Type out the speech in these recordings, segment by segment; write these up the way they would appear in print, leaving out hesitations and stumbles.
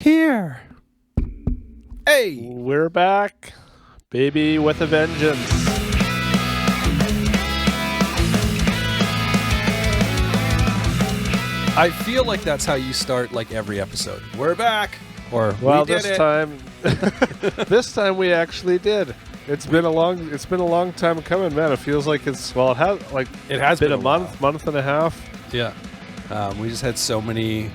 here. Hey, We're back, baby, with a vengeance. I feel like that's how you start like every episode. We're back, or Well, we did this it. time, this time we actually did. It's been a long time coming, man. It feels like it has been a month and a half. Yeah, we just had so many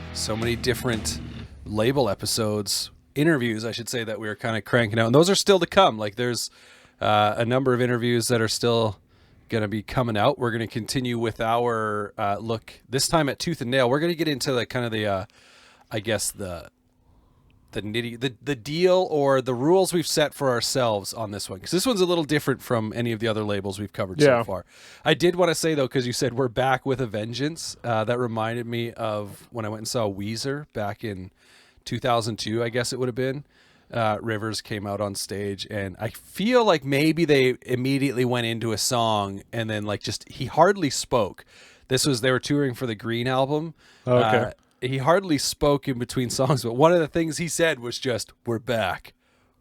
different label episodes, interviews, I should say, that we were kind of cranking out, and those are still to come. Like there's a number of interviews that are still going to be coming out. We're going to continue with our look this time at Tooth and Nail. We're going to get into the kind of the I guess the deal or the rules we've set for ourselves on this one, because this one's a little different from any of the other labels we've covered so far. I did want to say though, because you said we're back with a vengeance, that reminded me of when I went and saw Weezer back in 2002, I guess it would have been. Rivers came out on stage, and I feel like maybe they immediately went into a song, and then like just he hardly spoke. They were touring for the Green album. Okay. He hardly spoke in between songs, but one of the things he said was just, "We're back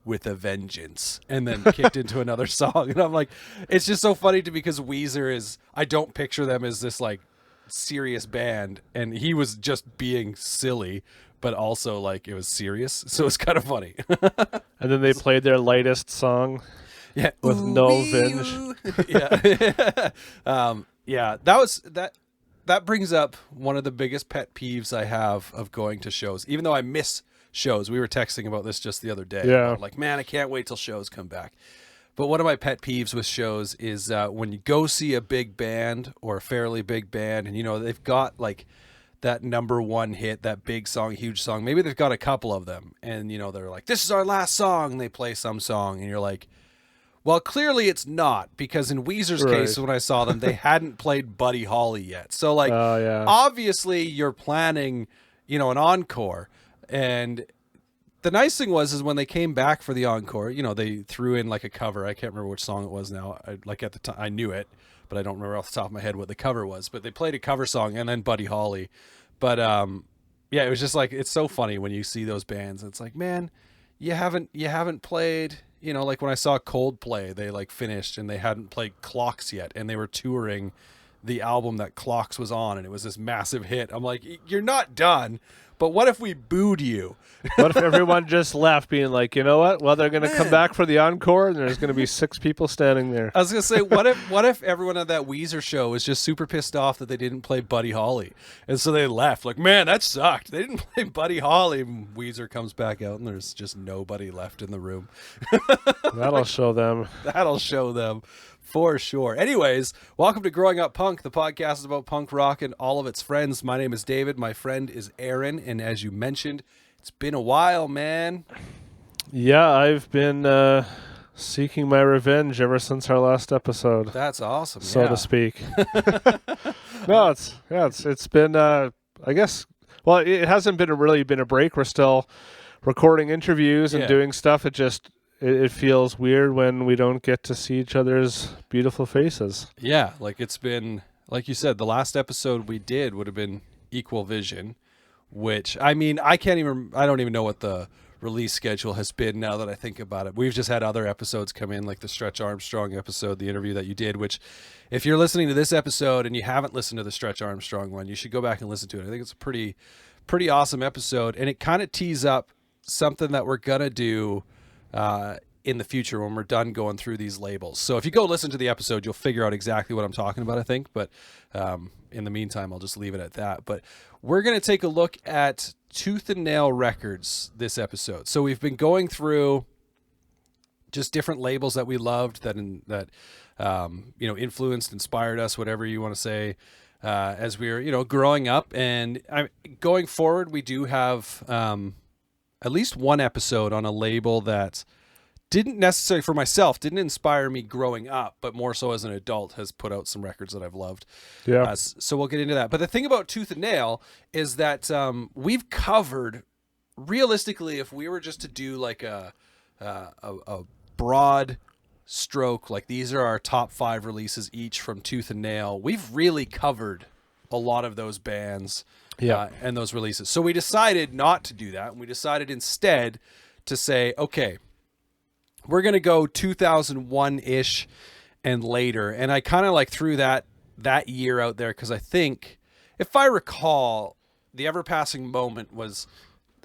with a vengeance," and then kicked into another song. And I'm like, it's just so funny to me, because Weezer is, I don't picture them as this like serious band, and he was just being silly, but also like it was serious, so it's kind of funny. And then they played their lightest song, Yeah, with no venge. Yeah, yeah. That brings up one of the biggest pet peeves I have of going to shows, even though I miss shows. We were texting about this just the other day. Yeah. I'm like, man, I can't wait till shows come back. But one of my pet peeves with shows is when you go see a big band or a fairly big band, and you know they've got like that number one hit, that big song, huge song. Maybe they've got a couple of them, and you know they're like, "This is our last song." And they play some song, and you're like, well, clearly it's not, because in Weezer's case, when I saw them, they hadn't played Buddy Holly yet. So, like, obviously you're planning, you know, an encore. And the nice thing is when they came back for the encore, you know, they threw in like a cover. I can't remember which song it was now. Like at the time, I knew it, but I don't remember off the top of my head what the cover was. But they played a cover song and then Buddy Holly. But yeah, it was just like, it's so funny when you see those bands. It's like, man, you haven't played. You know, like when I saw Coldplay, they like finished and they hadn't played Clocks yet, and they were touring the album that Clocks was on, and it was this massive hit. I'm like, you're not done, but what if we booed you? What if everyone just left being like, you know what? Well, they're going to come back for the encore, and there's going to be 6 people standing there. I was going to say, what if everyone at that Weezer show was just super pissed off that they didn't play Buddy Holly? And so they left. Like, man, that sucked. They didn't play Buddy Holly. And Weezer comes back out, and there's just nobody left in the room. That'll show them. That'll show them. For sure. Anyways, welcome to Growing Up Punk. The podcast is about punk rock and all of its friends. My name is David. My friend is Aaron. And as you mentioned, it's been a while, man. Yeah, I've been seeking my revenge ever since our last episode. That's awesome. So to speak. No, it's been, I guess, well, it hasn't really been a break. We're still recording interviews and doing stuff. It feels weird when we don't get to see each other's beautiful faces. Yeah, like it's been, like you said, the last episode we did would have been Equal Vision, which, I mean, I don't even know what the release schedule has been now that I think about it. We've just had other episodes come in, like the Stretch Armstrong episode, the interview that you did, which if you're listening to this episode and you haven't listened to the Stretch Armstrong one, you should go back and listen to it. I think it's a pretty awesome episode, and it kind of tees up something that we're going to do in the future when we're done going through these labels. So if you go listen to the episode, you'll figure out exactly what I'm talking about, I think. But in the meantime, I'll just leave it at that. But we're going to take a look at Tooth and Nail Records this episode. So we've been going through just different labels that we loved that you know, influenced, inspired us, whatever you want to say, as we were, you know, growing up. And going forward, we do have at least one episode on a label that didn't necessarily, for myself, didn't inspire me growing up, but more so as an adult has put out some records that I've loved. Yeah. So we'll get into that. But the thing about Tooth and Nail is that we've covered, realistically, if we were just to do like a broad stroke, like these are our top 5 releases each from Tooth and Nail, we've really covered a lot of those bands. and those releases. So we decided not to do that, and we decided instead to say, okay, we're going to go 2001-ish and later. And I kind of like threw that year out there because I think, if I recall, the Ever-Passing Moment was,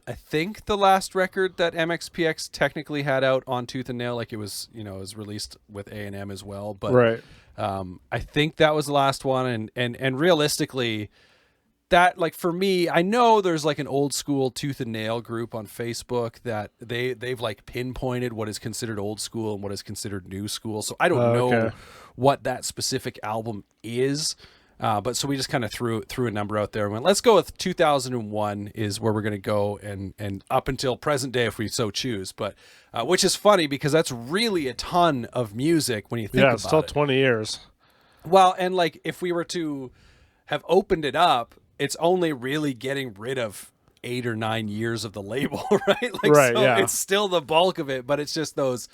I think, the last record that MXPX technically had out on Tooth and Nail. Like, it was, it was released with A&M as well. But right. I think that was the last one. And realistically, that, like, for me, I know there's like an old school Tooth and Nail group on Facebook that they've like pinpointed what is considered old school and what is considered new school. So I don't know what that specific album is. But so we just kind of threw a number out there and went, let's go with 2001 is where we're going to go, and up until present day if we so choose. But which is funny because that's really a ton of music when you think about it. Yeah, it's still 20 years. Well, and like if we were to have opened it up, it's only really getting rid of 8 or 9 years of the label, right? Like, right, so yeah. it's still the bulk of it, but it's just those,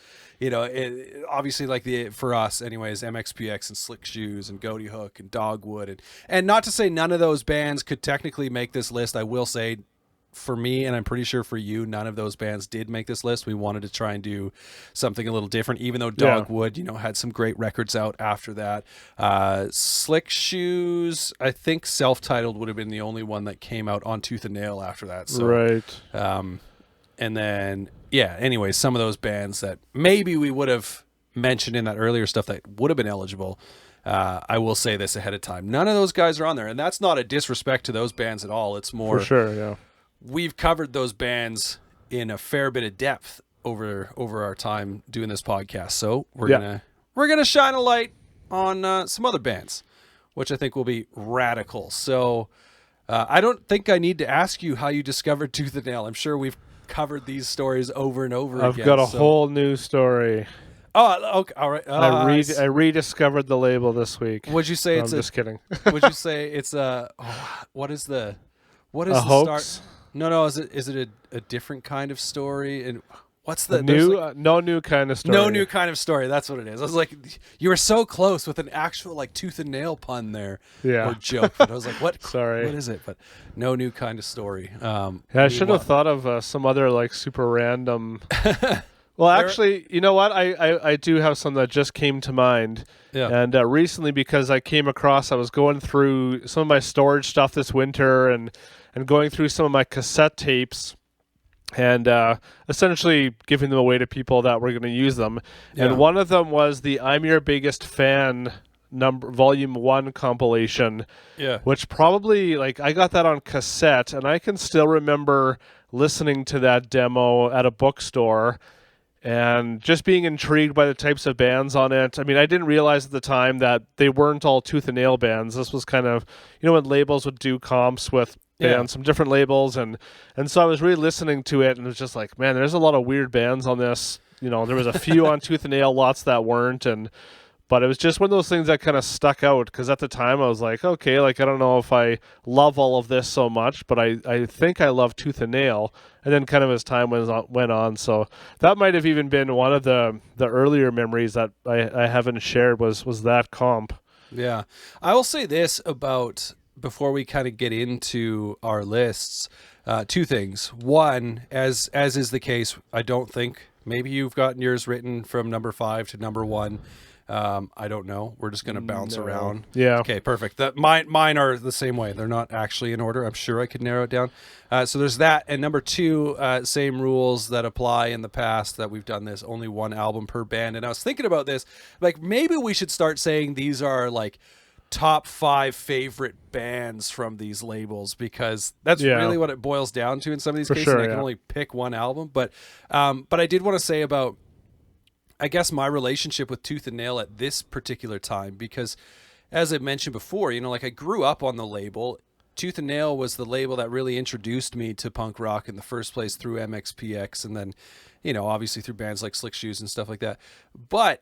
obviously, like for us anyways, MXPX and Slick Shoes and Goaty Hook and Dogwood, and not to say none of those bands could technically make this list. I will say, for me, and I'm pretty sure for you, none of those bands did make this list. We wanted to try and do something a little different, even though Dogwood, had some great records out after that. Slick Shoes, I think Self-Titled would have been the only one that came out on Tooth and Nail after that. So, right. And then, anyway, some of those bands that maybe we would have mentioned in that earlier stuff that would have been eligible. I will say this ahead of time. None of those guys are on there, and that's not a disrespect to those bands at all. It's more... For sure, yeah. We've covered those bands in a fair bit of depth over our time doing this podcast, so we're gonna shine a light on some other bands, which I think will be radical. So I don't think I need to ask you how you discovered Tooth and Nail. I'm sure we've covered these stories over and over again. I've got a whole new story. Oh, okay, all right. I rediscovered the label this week. Would you say I'm just kidding. Would you say it's what is the hoax? start? No. Is it a different kind of story? And what's the new? No new kind of story. No new kind of story. That's what it is. I was like, you were so close with an actual like tooth and nail pun there, or joke. But I was like, what? Sorry, what is it? But no new kind of story. I should have thought of some other like super random. Well, actually, you know what? I do have some that just came to mind. Yeah. And recently, because I was going through some of my storage stuff this winter and going through some of my cassette tapes and essentially giving them away to people that were going to use them. Yeah. And one of them was the I'm Your Biggest Fan Volume 1 compilation. Yeah. Which probably, like, I got that on cassette, and I can still remember listening to that demo at a bookstore and just being intrigued by the types of bands on it. I mean, I didn't realize at the time that they weren't all Tooth and Nail bands. This was kind of, when labels would do comps with bands, some different labels, and so I was really listening to it, and it was just like, man, there's a lot of weird bands on this. There was a few on Tooth and Nail, lots that weren't, but it was just one of those things that kind of stuck out, because at the time I was like, okay, like I don't know if I love all of this so much, but I think I love Tooth and Nail. And then kind of as time went on, so that might have even been one of the earlier memories that I haven't shared was that comp. Yeah. I will say this about, before we kind of get into our lists, two things. One, as is the case, I don't think, maybe you've gotten yours written from number 5 to number 1. I don't know. We're just going to bounce around. Yeah. Okay, perfect. Mine are the same way. They're not actually in order. I'm sure I could narrow it down. So there's that. And number 2, same rules that apply in the past that we've done this, only one album per band. And I was thinking about this, like maybe we should start saying these are like top 5 favorite bands from these labels, because that's really what it boils down to in some of these cases. Sure, I can only pick one album. But I did want to say about, I guess, my relationship with Tooth and Nail at this particular time, because as I mentioned before, like I grew up on the label. Tooth and Nail was the label that really introduced me to punk rock in the first place through MXPX, and then, obviously through bands like Slick Shoes and stuff like that. But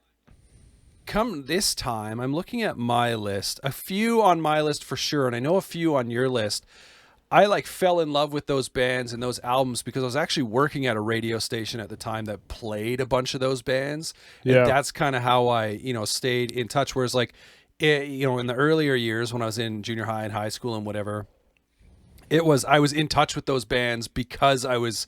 come this time, I'm looking at my list, a few on my list for sure, and I know a few on your list. I like fell in love with those bands and those albums because I was actually working at a radio station at the time that played a bunch of those bands. Yeah. And that's kind of how I, stayed in touch. Whereas like, in the earlier years when I was in junior high and high school and whatever, I was in touch with those bands because I was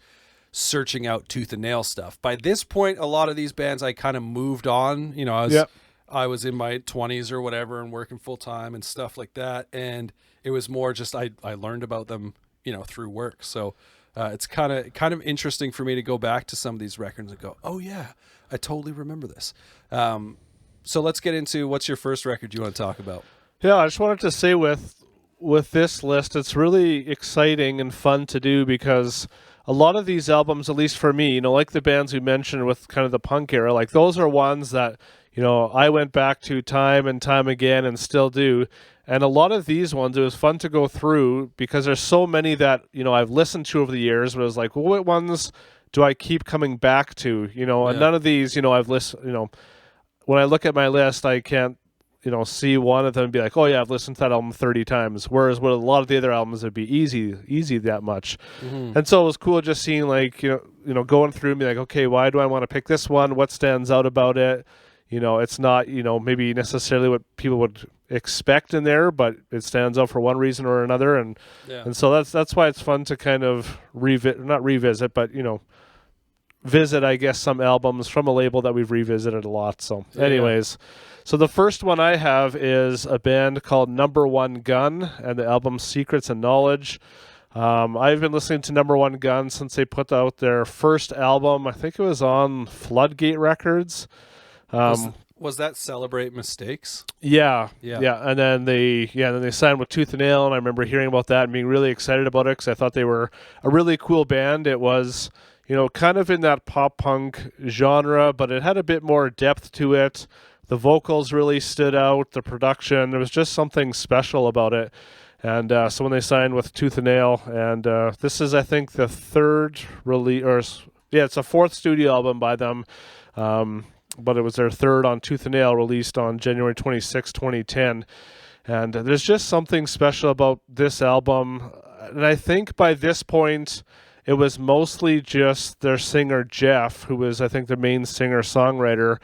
searching out Tooth and Nail stuff. By this point, a lot of these bands I kind of moved on. You know, I was in my 20s or whatever and working full time and stuff like that. And it was more just I learned about them, you know, through work. So it's kind of interesting for me to go back to some of these records and go, oh yeah, I totally remember this. So let's get into what's your first record you want to talk about. Yeah, I just wanted to say with this list, it's really exciting and fun to do because a lot of these albums, at least for me, you know, like the bands we mentioned with kind of the punk era, like those are ones that, you know, I went back to time and time again and still do. And a lot of these ones, it was fun to go through because there's so many that, you know, I've listened to over the years, but it was like, well, what ones do I keep coming back to? You know, and none of these, you know, I've listened, you know, when I look at my list, I can't, you know, see one of them and be like, oh yeah, I've listened to that album 30 times. Whereas with a lot of the other albums, it'd be easy that much. Mm-hmm. And so it was cool just seeing like, you know, going through and be like, okay, why do I want to pick this one? What stands out about it? You know, it's not, you know, maybe necessarily what people would expect in there, but it stands out for one reason or another. And so that's why it's fun to kind of not revisit, but, you know, visit, I guess, some albums from a label that we've revisited a lot. So anyways, so the first one I have is a band called Number One Gun and the album Secrets and Knowledge. I've been listening to Number One Gun since they put out their first album. I think it was on Floodgate Records. Was that Celebrate Mistakes? Yeah. And then they signed with Tooth and Nail, and I remember hearing about that and being really excited about it because I thought they were a really cool band. It was, you know, kind of in that pop punk genre, but it had a bit more depth to it. The vocals really stood out. The production, there was just something special about it. And so when they signed with Tooth and Nail, and this is, I think, the third release, or it's a fourth studio album by them. But it was their third on Tooth and Nail, released on January 26, 2010. And there's just something special about this album. And I think by this point, it was mostly just their singer, Jeff, who was, I think, the main singer-songwriter.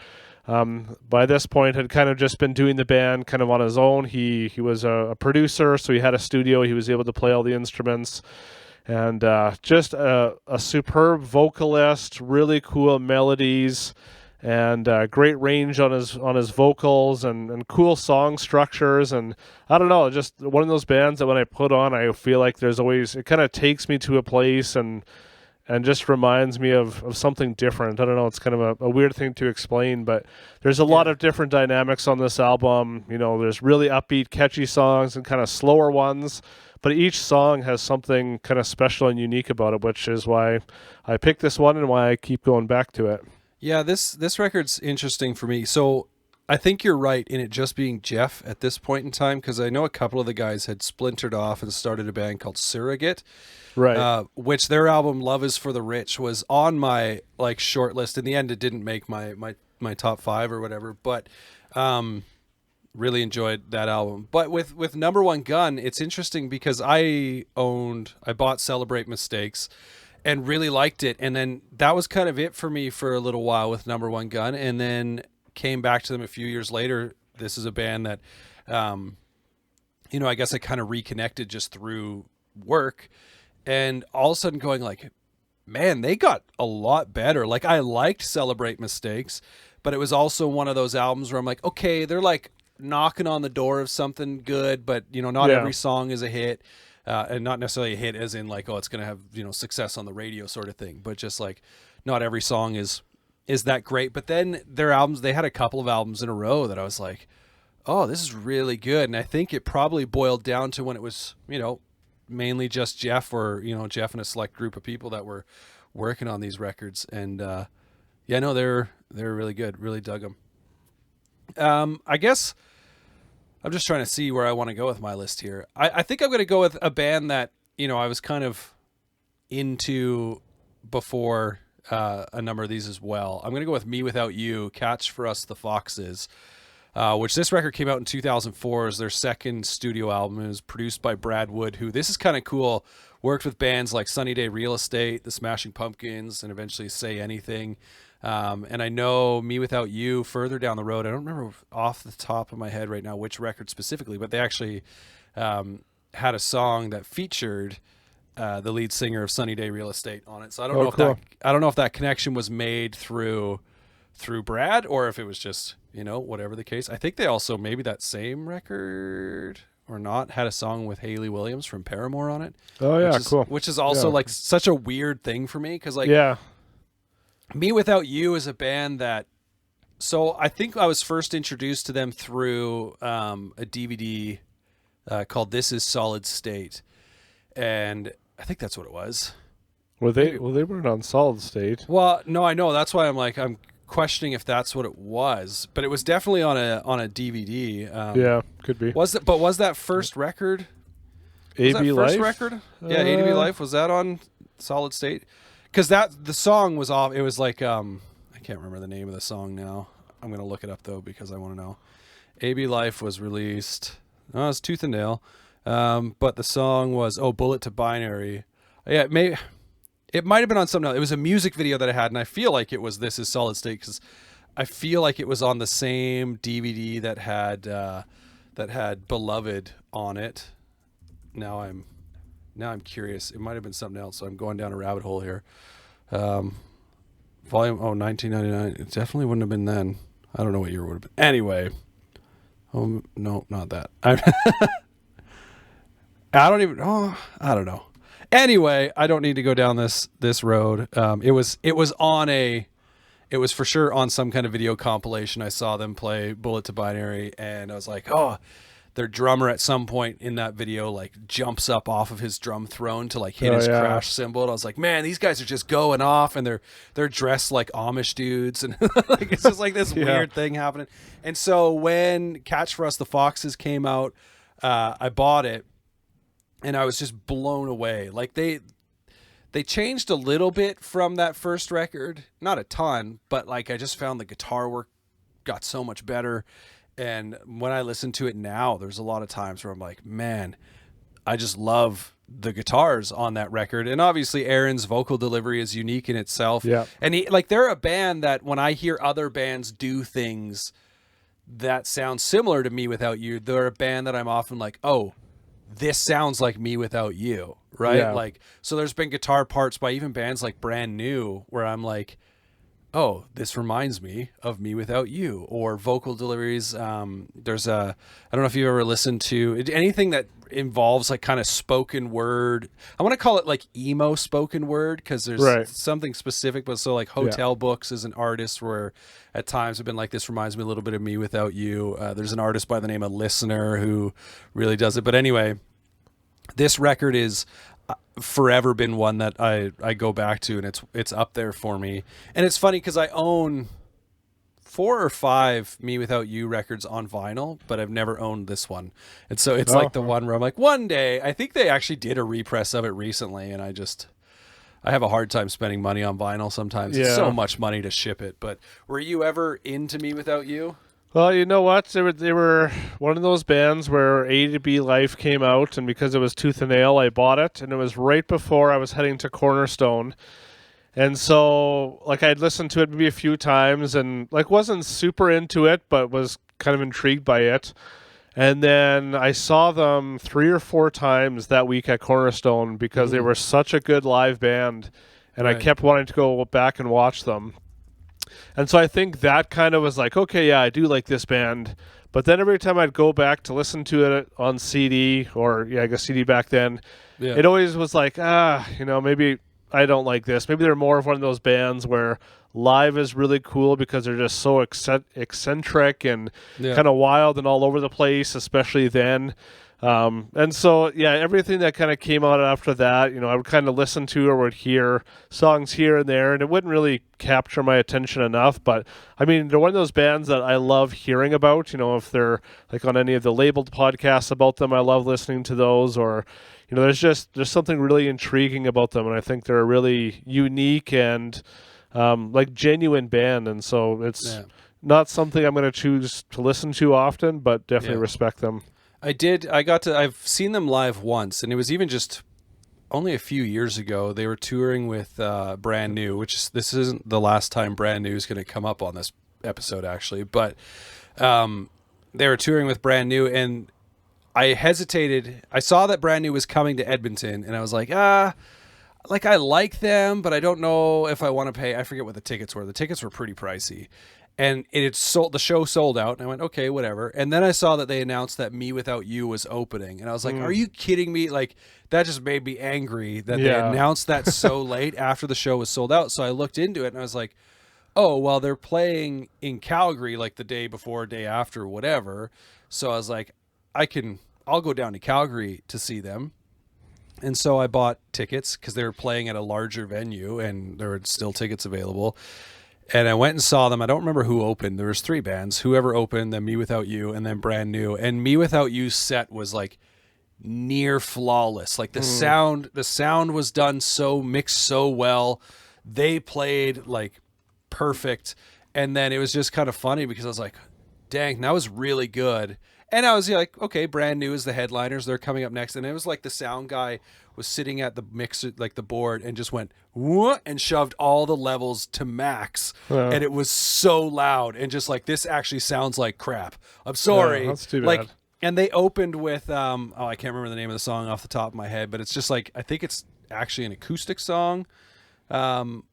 By this point, had kind of just been doing the band kind of on his own. He was a producer, so he had a studio. He was able to play all the instruments. And just a superb vocalist, really cool melodies, and great range on his vocals and cool song structures. And I don't know, just one of those bands that when I put on, I feel like there's always, it kind of takes me to a place and just reminds me of something different. I don't know, it's kind of a weird thing to explain, but there's a lot of different dynamics on this album. You know, there's really upbeat, catchy songs and kind of slower ones, but each song has something kind of special and unique about it, which is why I picked this one and why I keep going back to it. Yeah, this record's interesting for me. So I think you're right in it just being Jeff at this point in time, because I know a couple of the guys had splintered off and started a band called Surrogate, right? Which their album "Love Is for the Rich" was on my like short list. In the end, it didn't make my top 5 or whatever, but really enjoyed that album. But with Number One Gun, it's interesting because I bought Celebrate Mistakes and really liked it. And then that was kind of it for me for a little while with Number One Gun. And then came back to them a few years later. This is a band that, you know, I guess I kind of reconnected just through work. And all of a sudden going like, man, they got a lot better. Like I liked Celebrate Mistakes, but it was also one of those albums where I'm like, okay, they're like knocking on the door of something good, but you know, not every song is a hit. And not necessarily a hit as in like, oh, it's going to have, you know, success on the radio sort of thing, but just like not every song is that great. But then their albums, they had a couple of albums in a row that I was like, oh, this is really good. And I think it probably boiled down to when it was, you know, mainly just Jeff or, you know, Jeff and a select group of people that were working on these records. And yeah, no, they're really good. Really dug them. I guess I'm just trying to see where I want to go with my list here. I think I'm going to go with a band that, you know, I was kind of into before a number of these as well. I'm going to go with Me Without You, Catch for Us the Foxes, which this record came out in 2004 as their second studio album. It was produced by Brad Wood, who, this is kind of cool, worked with bands like Sunny Day Real Estate, the Smashing Pumpkins, and eventually Say Anything. And I know Me Without You further down the road, I don't remember off the top of my head right now which record specifically, but they actually had a song that featured the lead singer of Sunny Day Real Estate on it. So I don't know if that connection was made through Brad, or if it was just, whatever the case. I think they also, maybe that same record or not, had a song with Hayley Williams from Paramore on it. Oh yeah, cool. Which is also like such a weird thing for me, because like Me Without You is a band that, so I think I was first introduced to them through a DVD called This Is Solid State, and I think that's what it was. Well, they weren't on Solid State. Well, no, I know. That's why I'm questioning if that's what it was, but it was definitely on a DVD. Yeah, could be. Was that first record? AB Life? First record? Yeah, AB Life, was that on Solid State? Because the song was off. It was like I can't remember the name of the song now. I'm gonna look it up though because I want to know. AB Life was released. Oh, it's Tooth and Nail, but the song was Bullet to Binary. Yeah, it might have been on something else. It was a music video that I had, and I feel like it was This Is Solid State, because I feel like it was on the same DVD that had Beloved on it. Now I'm curious. It might have been something else, so I'm going down a rabbit hole here. Volume 1999. It definitely wouldn't have been then. I don't know what year it would have been. Anyway. Oh no, not that. I don't know. Anyway, I don't need to go down this road. It was for sure on some kind of video compilation. I saw them play Bullet to Binary, and I was like, oh, their drummer at some point in that video like jumps up off of his drum throne to like hit his crash cymbal. And I was like, man, these guys are just going off, and they're dressed like Amish dudes, and like it's just like this weird thing happening. And so when Catch for Us the Foxes came out, I bought it. And I was just blown away. Like they changed a little bit from that first record, not a ton, but like I just found the guitar work got so much better. And when I listen to it now, there's a lot of times where I'm like, man, I just love the guitars on that record. And obviously Aaron's vocal delivery is unique in itself. Yeah. And they're a band that when I hear other bands do things that sound similar to Me Without You, they're a band that I'm often like, oh, this sounds like Me Without You, right? Yeah. Like, so there's been guitar parts by even bands like Brand New where I'm like, oh, this reminds me of Me Without You. Or vocal deliveries. I don't know if you've ever listened to anything that involves like kind of spoken word. I want to call it like emo spoken word, because there's something specific, but so like Hotel Books is an artist where at times I've been like, this reminds me a little bit of Me Without You. There's an artist by the name of Listener who really does it. But anyway, this record is forever been one that I go back to, and it's up there for me. And it's funny because I own 4 or 5 Me Without You records on vinyl, but I've never owned this one. And so it's like the one where I'm like, one day, I think they actually did a repress of it recently, and I have a hard time spending money on vinyl sometimes. It's so much money to ship it. But were you ever into Me Without You? Well, you know what? They were one of those bands where A to B Life came out, and because it was Tooth and Nail, I bought it, and it was right before I was heading to Cornerstone. And so, like, I'd listened to it maybe a few times, and like wasn't super into it, but was kind of intrigued by it. And then I saw them 3 or 4 times that week at Cornerstone because they were such a good live band, and I kept wanting to go back and watch them. And so I think that kind of was like, okay, yeah, I do like this band. But then every time I'd go back to listen to it on CD, or I guess CD back then, it always was like, maybe I don't like this. Maybe they're more of one of those bands where live is really cool because they're just so eccentric and kind of wild and all over the place, especially then. And so, everything that kind of came out after that, I would kind of listen to or would hear songs here and there, and it wouldn't really capture my attention enough. But, I mean, they're one of those bands that I love hearing about. If they're like on any of the labeled podcasts about them, I love listening to those. Or, there's something really intriguing about them, and I think they're a really unique and like genuine band. And so it's not something I'm going to choose to listen to often, but definitely respect them. I've seen them live once, and it was even just only a few years ago. They were touring with Brand New, this isn't the last time Brand New is going to come up on this episode, actually, but they were touring with Brand New, and I hesitated. I saw that Brand New was coming to Edmonton, and I was like, like I like them, but I don't know if I want to pay. I forget what the tickets were. The tickets were pretty pricey, and it sold. The show sold out, and I went, okay, whatever. And then I saw that they announced that Me Without You was opening, and I was like, are you kidding me? Like that just made me angry that they announced that so late after the show was sold out. So I looked into it, and I was like, oh, well, they're playing in Calgary like the day before, day after, whatever. So I was like, I'll go down to Calgary to see them. And so I bought tickets because they were playing at a larger venue and there were still tickets available. And I went and saw them. I don't remember who opened. There was 3 bands. Whoever opened, then Me Without You, and then Brand New. And Me Without You's set was like near flawless. Like the sound was done mixed so well. They played like perfect. And then it was just kind of funny because I was like, dang, that was really good. And I was like, okay, Brand New is the headliners. They're coming up next. And it was like the sound guy was sitting at the mixer, like the board, and just went, whoa, and shoved all the levels to max. And it was so loud. And just like, this actually sounds like crap. I'm sorry. That's too bad. Like, and they opened with, I can't remember the name of the song off the top of my head, but it's just like, I think it's actually an acoustic song on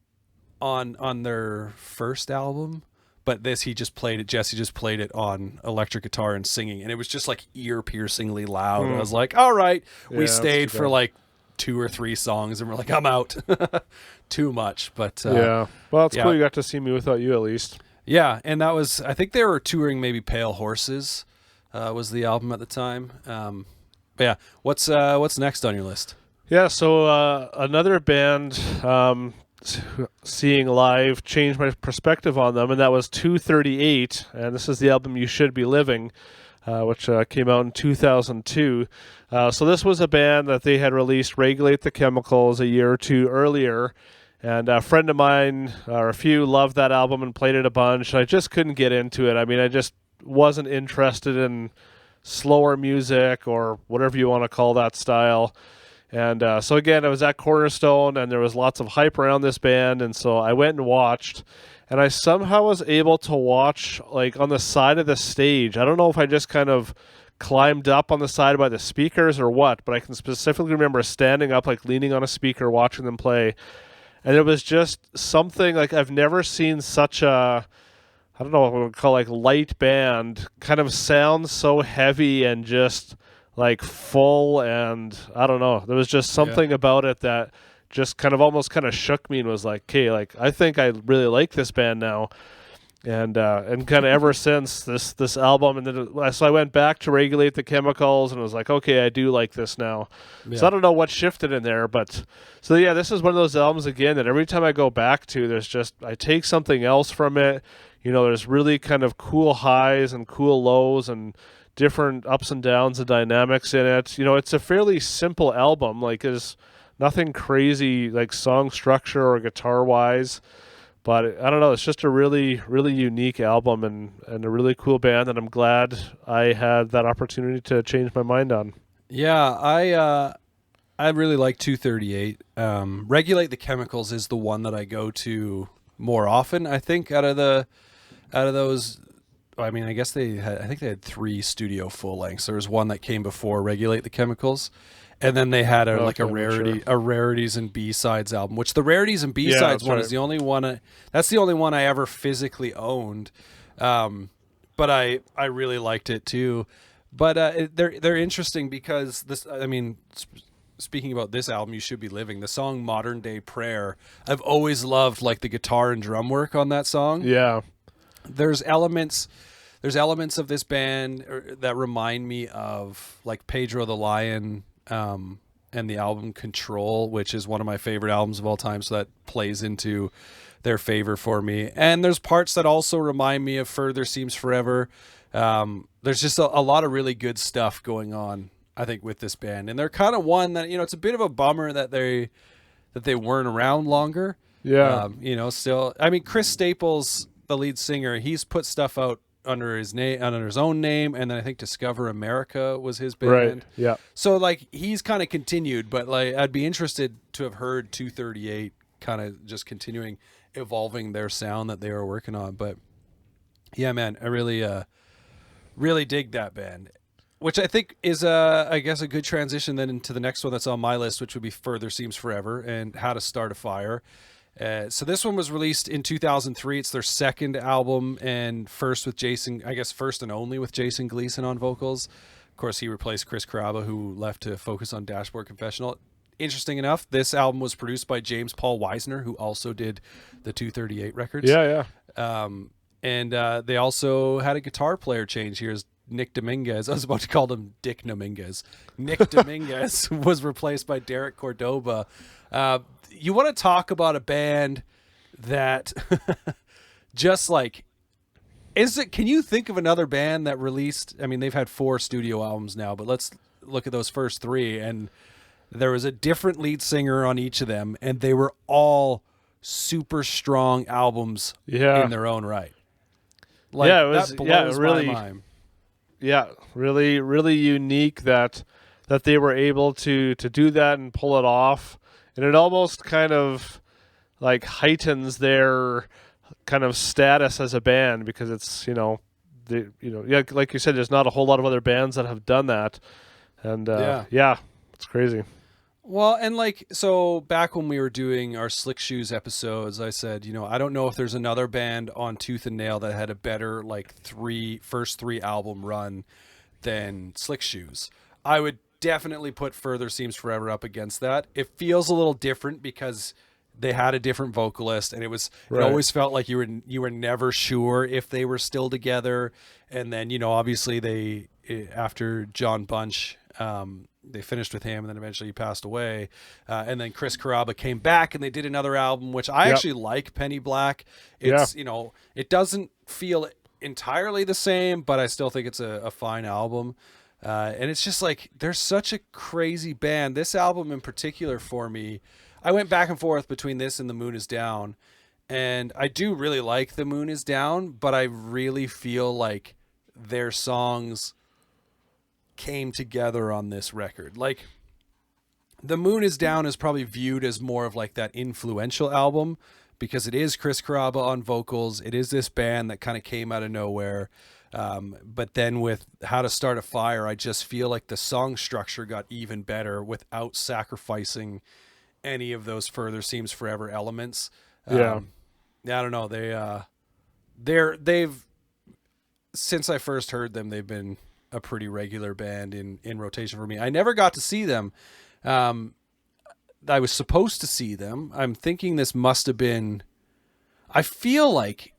their first album. But Jesse just played it on electric guitar and singing, and it was just like ear-piercingly loud. I was like, all right. We stayed for like 2 or 3 songs, and we're like, I'm out. Too much. But well, it's cool you got to see Me Without You at least. Yeah, and that was, I think they were touring maybe Pale Horses was the album at the time. But yeah, what's next on your list? Yeah, so another band seeing live changed my perspective on them, and that was 238, and this is the album You Should Be Living, which came out in 2002. So this was a band that they had released Regulate the Chemicals a year or 2 earlier, and a friend of mine, or a few, loved that album and played it a bunch, and I just couldn't get into it. I mean, I just wasn't interested in slower music or whatever you want to call that style. And so again, I was at Cornerstone, and there was lots of hype around this band, and so I went and watched, and I somehow was able to watch like on the side of the stage. I don't know if I just kind of climbed up on the side by the speakers or what, but I can specifically remember standing up, like leaning on a speaker, watching them play, and it was just something like I've never seen such a, I don't know what we would call like light band kind of sound so heavy and just like full, and I don't know, there was just something about it that just kind of almost kind of shook me and was like, okay, like I think I really like this band now. And kind of ever since this album, and then so I went back to Regulate the Chemicals and was like, okay, I do like this now. So I don't know what shifted in there, but so yeah, this is one of those albums again that every time I go back to, there's just, I take something else from it. You know, there's really kind of cool highs and cool lows and different ups and downs and dynamics in it. You know, it's a fairly simple album, like there's nothing crazy like song structure or guitar wise, but I don't know, it's just a really, really unique album and a really cool band, and I'm glad I had that opportunity to change my mind on. Yeah, I really like 238. Regulate the Chemicals is the one that I go to more often, I think, out of those. I mean, I think they had 3 studio full lengths. There was one that came before Regulate the Chemicals, and then they had a rarities and B-sides album, which the rarities and B-sides one is the only one. That's the only one I ever physically owned, but I really liked it too. But they're interesting because this. I mean, speaking about this album, You Should Be Living, the song Modern Day Prayer. I've always loved like the guitar and drum work on that song. Yeah, there's elements of this band that remind me of like Pedro the Lion and the album Control, which is one of my favorite albums of all time, so that plays into their favor for me. And there's parts that also remind me of Further Seems Forever. There's just a lot of really good stuff going on, I think, with this band, and they're kind of one that, you know, it's a bit of a bummer that they weren't around longer. You know, still, I mean, Chris Staples, the lead singer, he's put stuff out under his own name, and then I think Discover America was his band. Right. Yeah. So like he's kind of continued, but like I'd be interested to have heard 238 kind of just continuing evolving their sound that they were working on. But yeah, man, I really dig that band. which I think is I guess a good transition then into the next one that's on my list, which would be Further Seems Forever and How to Start a Fire. So this one was released in 2003. It's their second album and first and only with Jason Gleason on vocals. Of course, he replaced Chris Carrabba, who left to focus on Dashboard Confessional. Interesting enough, this album was produced by James Paul Wisner, who also did the 238 records. Yeah. And they also had a guitar player change. Here's Nick Dominguez. I was about to call him Dick Dominguez. Nick Dominguez was replaced by Derek Cordoba. You want to talk about a band that just like, can you think of another band that released, I mean, they've had 4 studio albums now, but let's look at those first 3. And there was a different lead singer on each of them, and they were all super strong albums in their own right. Like, yeah, it was, that blows really, my mind. Yeah, really, really unique that they were able to do that and pull it off. And it almost kind of like heightens their kind of status as a band, because it's, like you said, there's not a whole lot of other bands that have done that. And it's crazy. Well, and so back when we were doing our Slick Shoes episodes, I said, I don't know if there's another band on Tooth and Nail that had a better first 3 album run than Slick Shoes. I would definitely put Further Seems Forever up against that. It feels a little different because they had a different vocalist, and it always felt like you were never sure if they were still together. And then, obviously after John Bunch, they finished with him, and then eventually he passed away. And then Chris Carrabba came back, and they did another album, which I actually like, Penny Black. It's, it doesn't feel entirely the same, but I still think it's a fine album. And it's just they're such a crazy band. This album in particular for me, I went back and forth between this and The Moon Is Down. And I do really like The Moon Is Down, but I really feel like their songs came together on this record. The Moon Is Down is probably viewed as more of that influential album, because it is Chris Carrabba on vocals. It is this band that kind of came out of nowhere. But then with How to Start a Fire, I just feel like the song structure got even better without sacrificing any of those Further Seems Forever elements. I don't know. They've since I first heard them, they've been a pretty regular band in rotation for me. I never got to see them. I was supposed to see them. I'm thinking this must have been, I feel like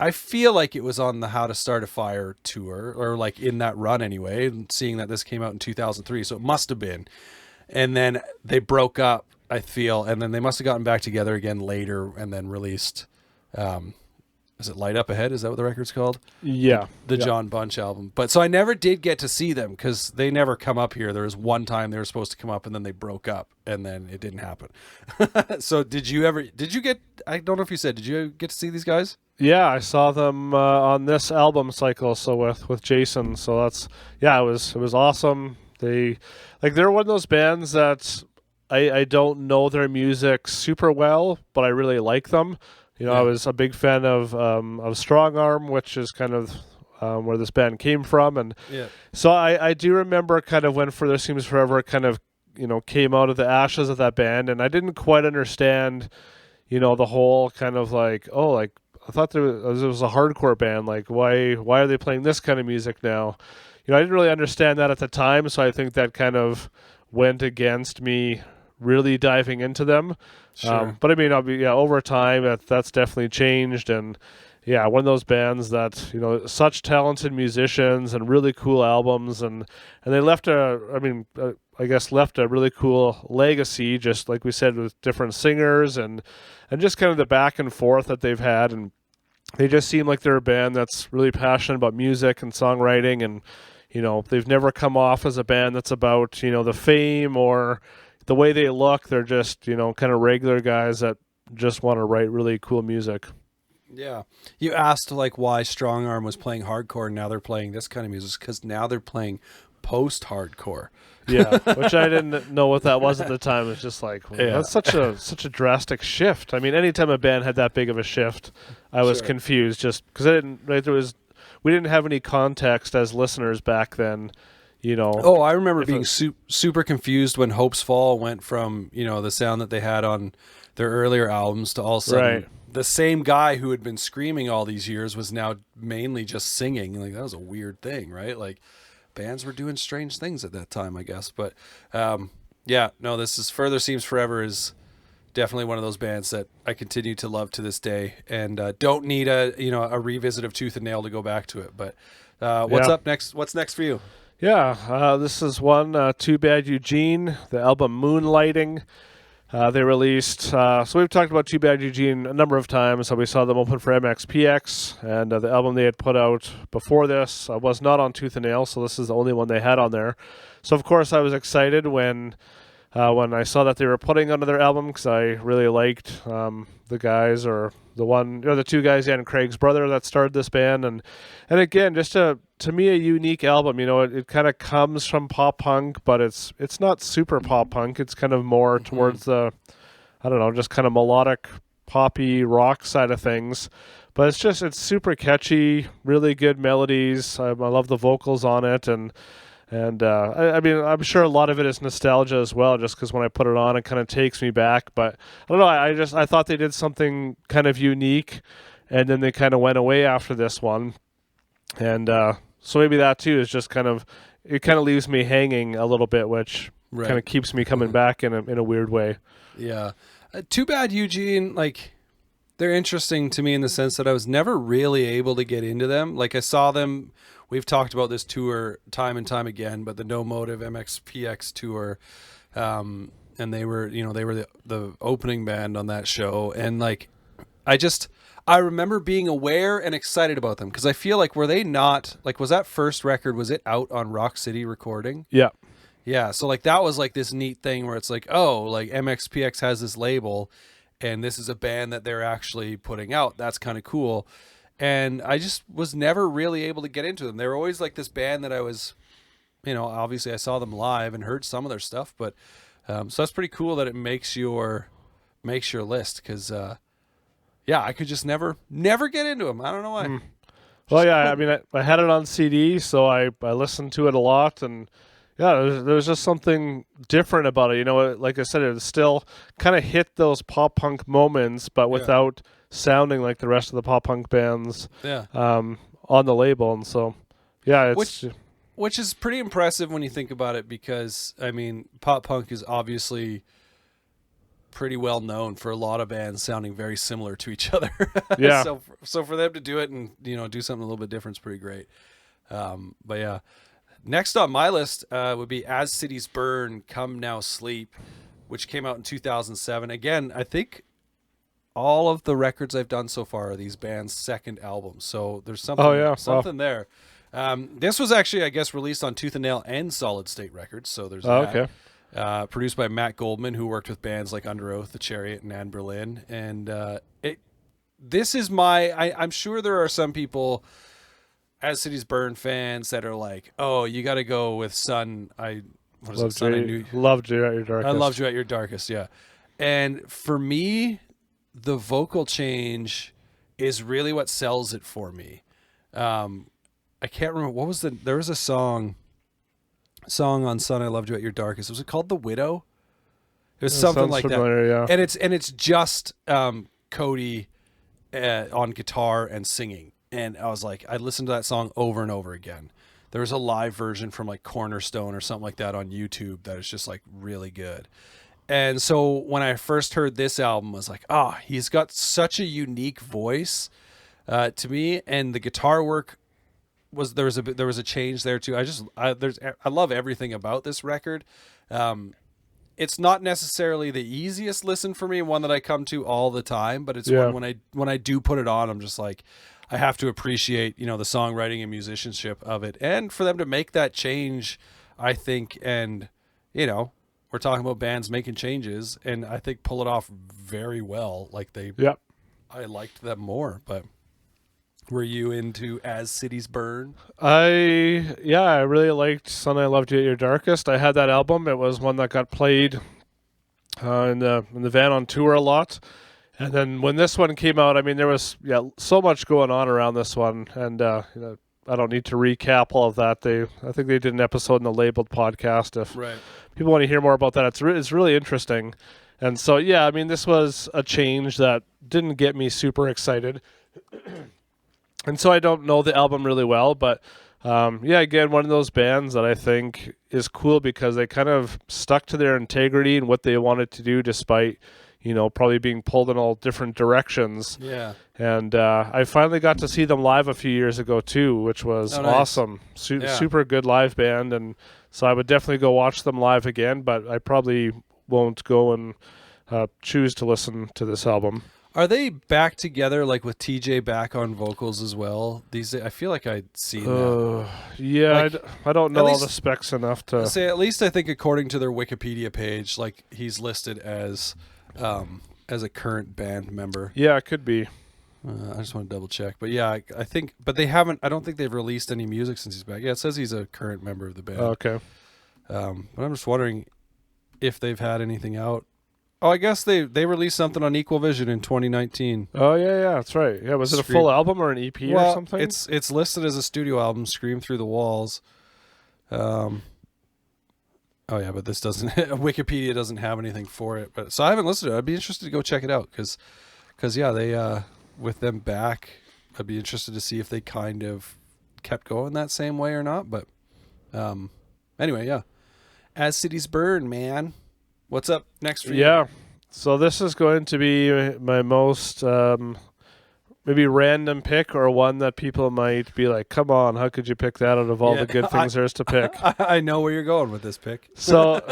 it was on the How to Start a Fire tour, or in that run anyway, and seeing that this came out in 2003. So it must have been. And then they broke up, I feel, and then they must have gotten back together again later and then released, is it Light Up Ahead? Is that what the record's called? Yeah. The John Bunch album. But so I never did get to see them because they never come up here. There was one time they were supposed to come up and then they broke up and then it didn't happen. So did you get, I don't know if you said, did you get to see these guys? Yeah, I saw them on this album cycle, so with Jason. So that's, it was awesome. They're one of those bands that I don't know their music super well, but I really like them. I was a big fan of Strong Arm, which is kind of where this band came from. And so I do remember kind of when Further Seems Forever kind of, came out of the ashes of that band. And I didn't quite understand, the whole kind of I thought it was a hardcore band. Why are they playing this kind of music now? I didn't really understand that at the time. So I think that kind of went against me really diving into them. Sure. But I mean, over time that's definitely changed. And one of those bands that, such talented musicians and really cool albums. And they left left a really cool legacy, just like we said, with different singers and just kind of the back and forth that they've had. And they just seem like they're a band that's really passionate about music and songwriting. And, they've never come off as a band that's about, the fame or the way they look. They're just, kind of regular guys that just want to write really cool music. Yeah. You asked why Strong Arm was playing hardcore and now they're playing this kind of music, because now they're playing post-hardcore. Yeah, which I didn't know what that was at the time. It's just that's such a drastic shift. I mean, anytime a band had that big of a shift, I was confused, just because we didn't have any context as listeners back then, you know. Oh, I remember being super confused when Hope's Fall went from, you know, the sound that they had on their earlier albums to all of a sudden the same guy who had been screaming all these years was now mainly just singing. Like, that was a weird thing, right? Like, bands were doing strange things at that time, I guess. But yeah, no, this is Further Seems Forever is definitely one of those bands that I continue to love to this day, and don't need a revisit of Tooth and Nail to go back to it. But what's up next? What's next for you? Yeah, this is one, Too Bad Eugene, the album Moonlighting. They released, so we've talked about Too Bad Eugene a number of times. So we saw them open for MXPX, and the album they had put out before this was not on Tooth and Nail, so this is the only one they had on there. So of course I was excited when I saw that they were putting on their album, because I really liked the guys, or the two guys and Craig's brother that started this band, and again, just to me, a unique album. You know, it kind of comes from pop punk, but it's not super pop punk. It's kind of more towards the, I don't know, just kind of melodic, poppy rock side of things. But it's super catchy, really good melodies. I love the vocals on it, and I mean, I'm sure a lot of it is nostalgia as well, just because when I put it on, it kind of takes me back. But I don't know, I thought they did something kind of unique, and then they kind of went away after this one. And so maybe that too is just kind of leaves me hanging a little bit, which kind of keeps me coming back in a weird way. Yeah. Too Bad Eugene, like, they're interesting to me in the sense that I was never really able to get into them. Like, I saw them, we've talked about this tour time and time again, but the No Motive MXPX tour, and they were the opening band on that show. And like, I remember being aware and excited about them, because I feel like, were they not, like, was that first record, was it out on Rock City Recording? Yeah. Yeah, so like that was like this neat thing where it's like, oh, like MXPX has this label, and this is a band that they're actually putting out. That's kind of cool. And I just was never really able to get into them. They were always like this band that I was, you know, obviously I saw them live and heard some of their stuff, but so that's pretty cool that it makes your list, because yeah, I could just never get into them. I don't know why. Well, yeah, I mean, I had it on CD, so I listened to it a lot, and yeah, there's just something different about it. You know, like I said, it still kind of hit those pop punk moments, but without sounding like the rest of the pop punk bands on the label. And so, yeah, it's... Which is pretty impressive when you think about it, because, I mean, pop punk is obviously pretty well known for a lot of bands sounding very similar to each other. Yeah. So for them to do it and, you know, do something a little bit different is pretty great. But yeah, next on my list would be As Cities Burn, Come Now Sleep, which came out in 2007. Again, I think all of the records I've done so far are these bands' second albums. So there's something there. This was actually, I guess, released on Tooth and Nail and Solid State Records. So there's that. Okay. Produced by Matt Goldman, who worked with bands like Under Oath, The Chariot, and Anne Berlin. And this is I'm sure there are some people, As Cities Burn fans, that are like, oh, you got to go with Sun. Loved You at Your Darkest. I Loved You at Your Darkest, yeah. And for me, the vocal change is really what sells it for me. I can't remember, there was a song on Sun, I Loved You at Your Darkest. Was it called The Widow? It was something like familiar, that. Yeah. And it's just Cody on guitar and singing. And I was like, I listened to that song over and over again. There was a live version from like Cornerstone or something like that on YouTube that is just like really good. And so when I first heard this album, I was like, oh, he's got such a unique voice to me, and the guitar work there was a change there too. I love everything about this record. It's not necessarily the easiest listen for me, one that I come to all the time, but it's one when I do put it on, I'm just like, I have to appreciate, you know, the songwriting and musicianship of it, and for them to make that change, I think, and you know, we're talking about bands making changes, and I think pull it off very well. Like I liked them more, but. Were you into As Cities Burn? I really liked Sun, I Loved You at Your Darkest. I had that album. It was one that got played in the van on tour a lot. And then when this one came out, I mean, there was so much going on around this one, and don't need to recap all of that. I think they did an episode in the Labeled podcast. If people want to hear more about that, it's really interesting. And so, yeah, I mean, this was a change that didn't get me super excited. And so I don't know the album really well, but yeah, again, one of those bands that I think is cool because they kind of stuck to their integrity and what they wanted to do despite, probably being pulled in all different directions. Yeah. And I finally got to see them live a few years ago too, which was awesome. Super good live band. And so I would definitely go watch them live again, but I probably won't go and choose to listen to this album. Are they back together, like with TJ back on vocals as well? I feel like I'd seen that. Yeah, like, I don't know all the specs enough to say. At least I think according to their Wikipedia page, like he's listed as a current band member. Yeah, it could be. I just want to double check, but yeah, I think, but they haven't. I don't think they've released any music since he's back. Yeah, it says he's a current member of the band. Okay. But I'm just wondering if they've had anything out. Oh, I guess they released something on Equal Vision in 2019. Oh yeah, that's right. Yeah, was it a full album or an EP or something? It's listed as a studio album, Scream Through the Walls. Oh yeah, but this doesn't. Wikipedia doesn't have anything for it. But so I haven't listened to it. I'd be interested to go check it out because yeah, they with them back, I'd be interested to see if they kind of kept going that same way or not. But anyway, yeah. As Cities Burn, man. What's up next for you? Yeah. So this is going to be my most maybe random pick, or one that people might be like, come on, how could you pick that out of all the good things there's to pick? I know where you're going with this pick. So,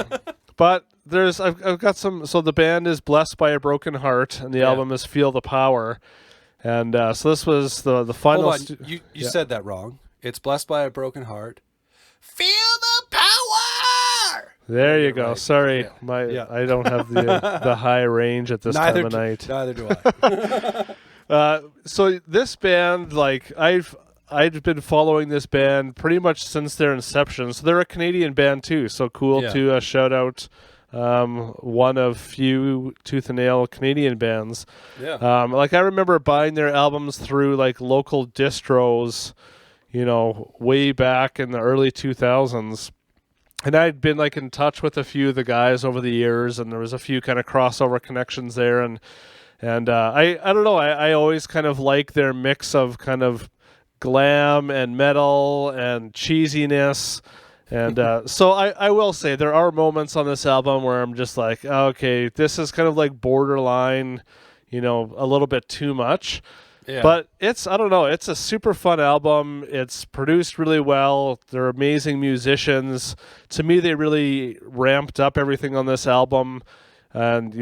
but I've got some, so the band is Blessed by a Broken Heart, and the album is Feel the Power. And so this was the final. Hold on. You said that wrong. It's Blessed by a Broken Heart. Feel the power! There you go. Right. Sorry, I don't have the high range at this time of night. Neither do I. So this band, like I've been following this band pretty much since their inception. So they're a Canadian band too. So cool to shout out one of few tooth and nail Canadian bands. Yeah. Like I remember buying their albums through like local distros, way back in the early 2000s. And I'd been like in touch with a few of the guys over the years, and there was a few kind of crossover connections there. And I don't know, I always kind of like their mix of kind of glam and metal and cheesiness. And so I will say there are moments on this album where I'm just like, okay, this is kind of like borderline, a little bit too much. Yeah. But it's a super fun album. It's produced really well. They're amazing musicians. To me, they really ramped up everything on this album. And,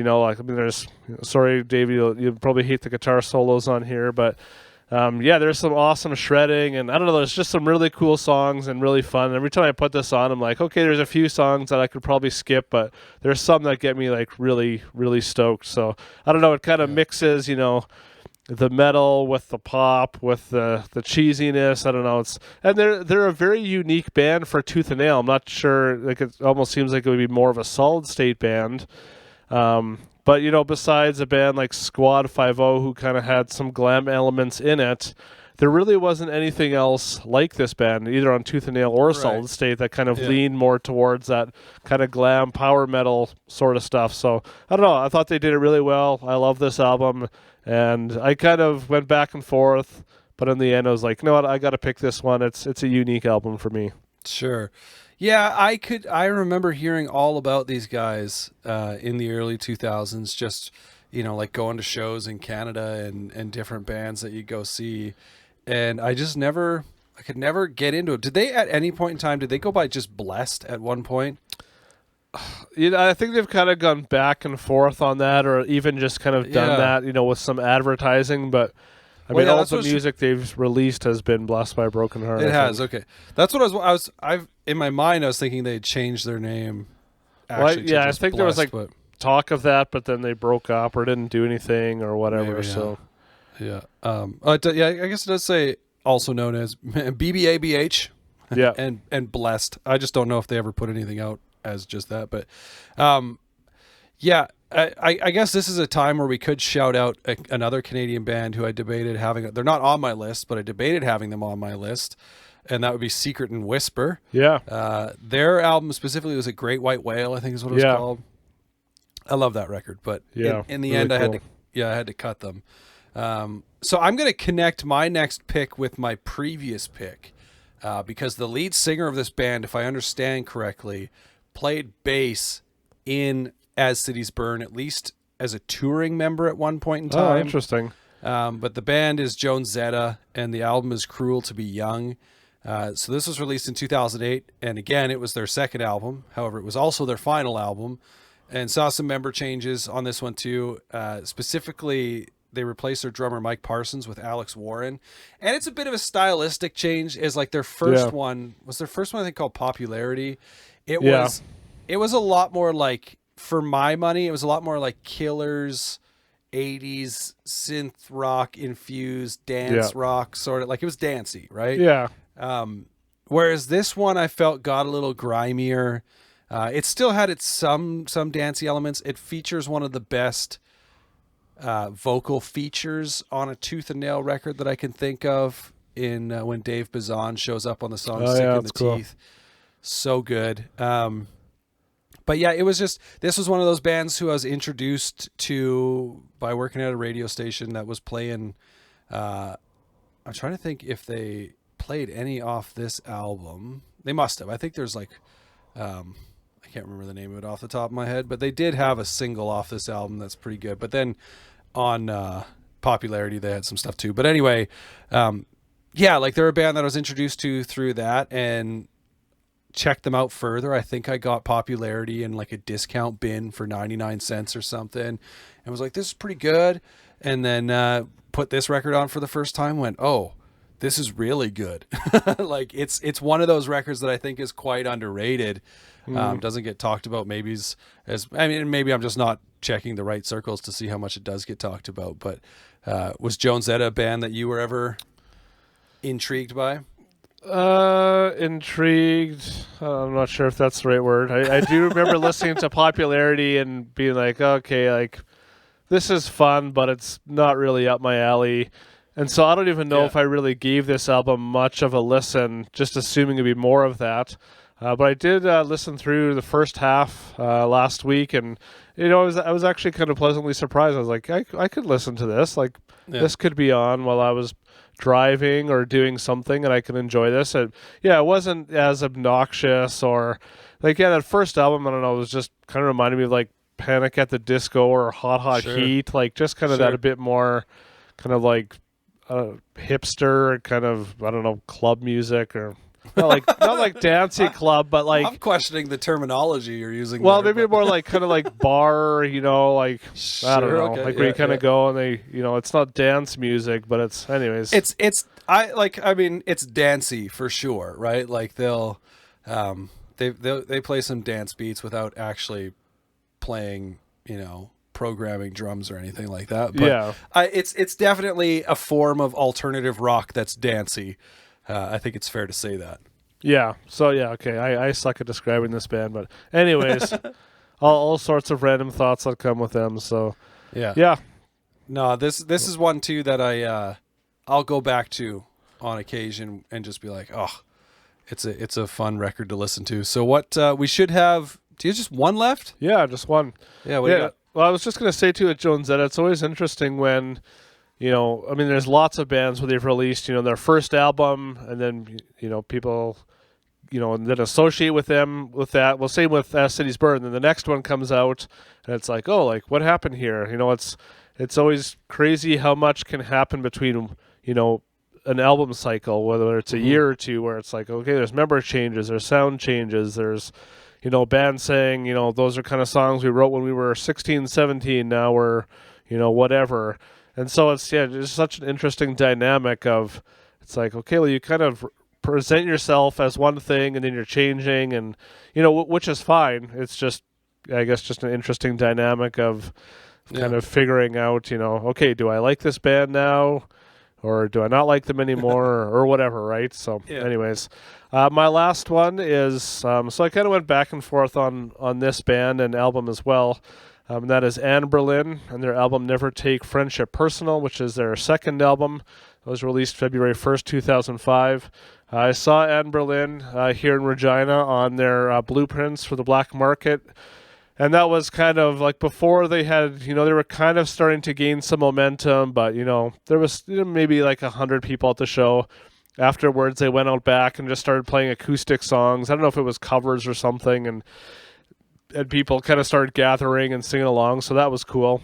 sorry, Dave, you'll probably hate the guitar solos on here, but there's some awesome shredding, and I don't know, there's just some really cool songs and really fun. Every time I put this on, I'm like, okay, there's a few songs that I could probably skip, but there's some that get me like really, really stoked. So I don't know, it kind of mixes, the metal with the pop with the cheesiness. I don't know. And they're a very unique band for Tooth and Nail. I'm not sure. Like it almost seems like it would be more of a solid state band. But besides a band like Squad 5-0, who kind of had some glam elements in it, there really wasn't anything else like this band, either on Tooth and Nail or Solid State, that kind of leaned more towards that kind of glam power metal sort of stuff. So I don't know. I thought they did it really well. I love this album. And I kind of went back and forth, but in the end I was like, you know what, I got to pick this one. It's a unique album for me. Sure. Yeah, I remember hearing all about these guys in the early 2000s, just, like going to shows in Canada and different bands that you go see. And I could never get into it. Did they at any point in time, did they go by just Blessed at one point? I think they've kind of gone back and forth on that, or even just kind of done that, with some advertising. But I mean, all the music they've released has been Blessed by a Broken Heart. It has, okay. That's what I've in my mind. I was thinking they'd changed their name. I think Blessed, there was like talk of that, but then they broke up or didn't do anything or whatever. Maybe, so, I guess it does say also known as BBABH. Yeah, and Blessed. I just don't know if they ever put anything out as just that, but Yeah, I guess this is a time where we could shout out another Canadian band who I debated having. They're not on my list, but I debated having them on my list, and that would be Secret and Whisper. Yeah. Their album specifically was a Great White Whale, I think is what it was called. I love that record, but in the really end, cool. I had to cut them. So I'm going to connect my next pick with my previous pick, because the lead singer of this band, if I understand correctly, played bass in As Cities Burn, at least as a touring member at one point in time. Oh, interesting. But the band is Joan Zeta, and the album is Cruel to Be Young. So this was released in 2008, and again, it was their second album. However, it was also their final album, and saw some member changes on this one too. Specifically, they replaced their drummer Mike Parsons with Alex Warren, and it's a bit of a stylistic change. As like their first one was their first one, I think, called Popularity. It was a lot more like, for my money, it was a lot more like Killer's 80s synth rock infused dance rock, sort of like, it was dancey, right? Yeah. Whereas this one I felt got a little grimier. It still had its some dancey elements. It features one of the best vocal features on a Tooth and Nail record that I can think of, in when Dave Bazan shows up on the song Sick in the Teeth. So good. But yeah, it was just, this was one of those bands who I was introduced to by working at a radio station that was playing. I'm trying to think if they played any off this album. They must have. I think there's like, I can't remember the name of it off the top of my head, but they did have a single off this album that's pretty good. But then on Popularity, they had some stuff too. But anyway, like they're a band that I was introduced to through that, and checked them out further. I think I got Popularity in like a discount bin for 99 cents or something, and was like, this is pretty good. And then put this record on for the first time, went, oh, this is really good. Like it's one of those records that I think is quite underrated. Doesn't get talked about maybe maybe I'm just not checking the right circles to see how much it does get talked about. But was Joan Zeta a band that you were ever intrigued by? Intrigued. I'm not sure if that's the right word. I do remember listening to Popularity and being like, okay, like this is fun, but it's not really up my alley. And so I don't even know if I really gave this album much of a listen, just assuming it'd be more of that. But I did listen through the first half last week, and I was actually kind of pleasantly surprised. I was like, I could listen to this. Like this could be on while I was driving or doing something, and I can enjoy this. It wasn't as obnoxious, or like that first album, I don't know, it was just kind of reminded me of like Panic at the Disco or Hot Heat, like just kind of that a bit more kind of like hipster kind of, I don't know, club music, or not like dancey club, but like, I'm questioning the terminology you're using. Well, maybe more like kind of like bar, like I don't know, like where you kind of go and they, it's not dance music, but it's anyways. It's dancey for sure, right? Like they'll they play some dance beats without actually playing, programming drums or anything like that. But it's definitely a form of alternative rock that's dancey. I think it's fair to say that. Yeah. So okay. I suck at describing this band, but anyways, all sorts of random thoughts that come with them. So yeah. No, this is one too that I'll go back to on occasion and just be like, oh, it's a fun record to listen to. So what we should have? Do you have just one left? Yeah, just one. Yeah. What do you got? Well, I was just gonna say too at Joan Zeta, it's always interesting when, there's lots of bands where they've released, their first album, and then, people, and then associate with them with that. Well, same with As Cities Burn. Then the next one comes out, and it's like, oh, like what happened here? It's always crazy how much can happen between, an album cycle, whether it's a year or two, where it's like, okay, there's member changes, there's sound changes, there's, bands saying, those are kind of songs we wrote when we were 16, 17, now we're, whatever. And so it's such an interesting dynamic of, it's like, okay, well, you kind of present yourself as one thing and then you're changing, and, which is fine. It's just, I guess, just an interesting dynamic of kind of figuring out, okay, do I like this band now? Or do I not like them anymore, or whatever, right? So anyways, my last one is, so I kind of went back and forth on this band and album as well. That is Anne Boleyn and their album Never Take Friendship Personal, which is their second album. It was released February 1st, 2005. I saw Anne Boleyn here in Regina on their blueprints for the black market. And that was kind of like before they had, they were kind of starting to gain some momentum, but, there was maybe like 100 people at the show. Afterwards, they went out back and just started playing acoustic songs. I don't know if it was covers or something, and people kind of started gathering and singing along, so that was cool.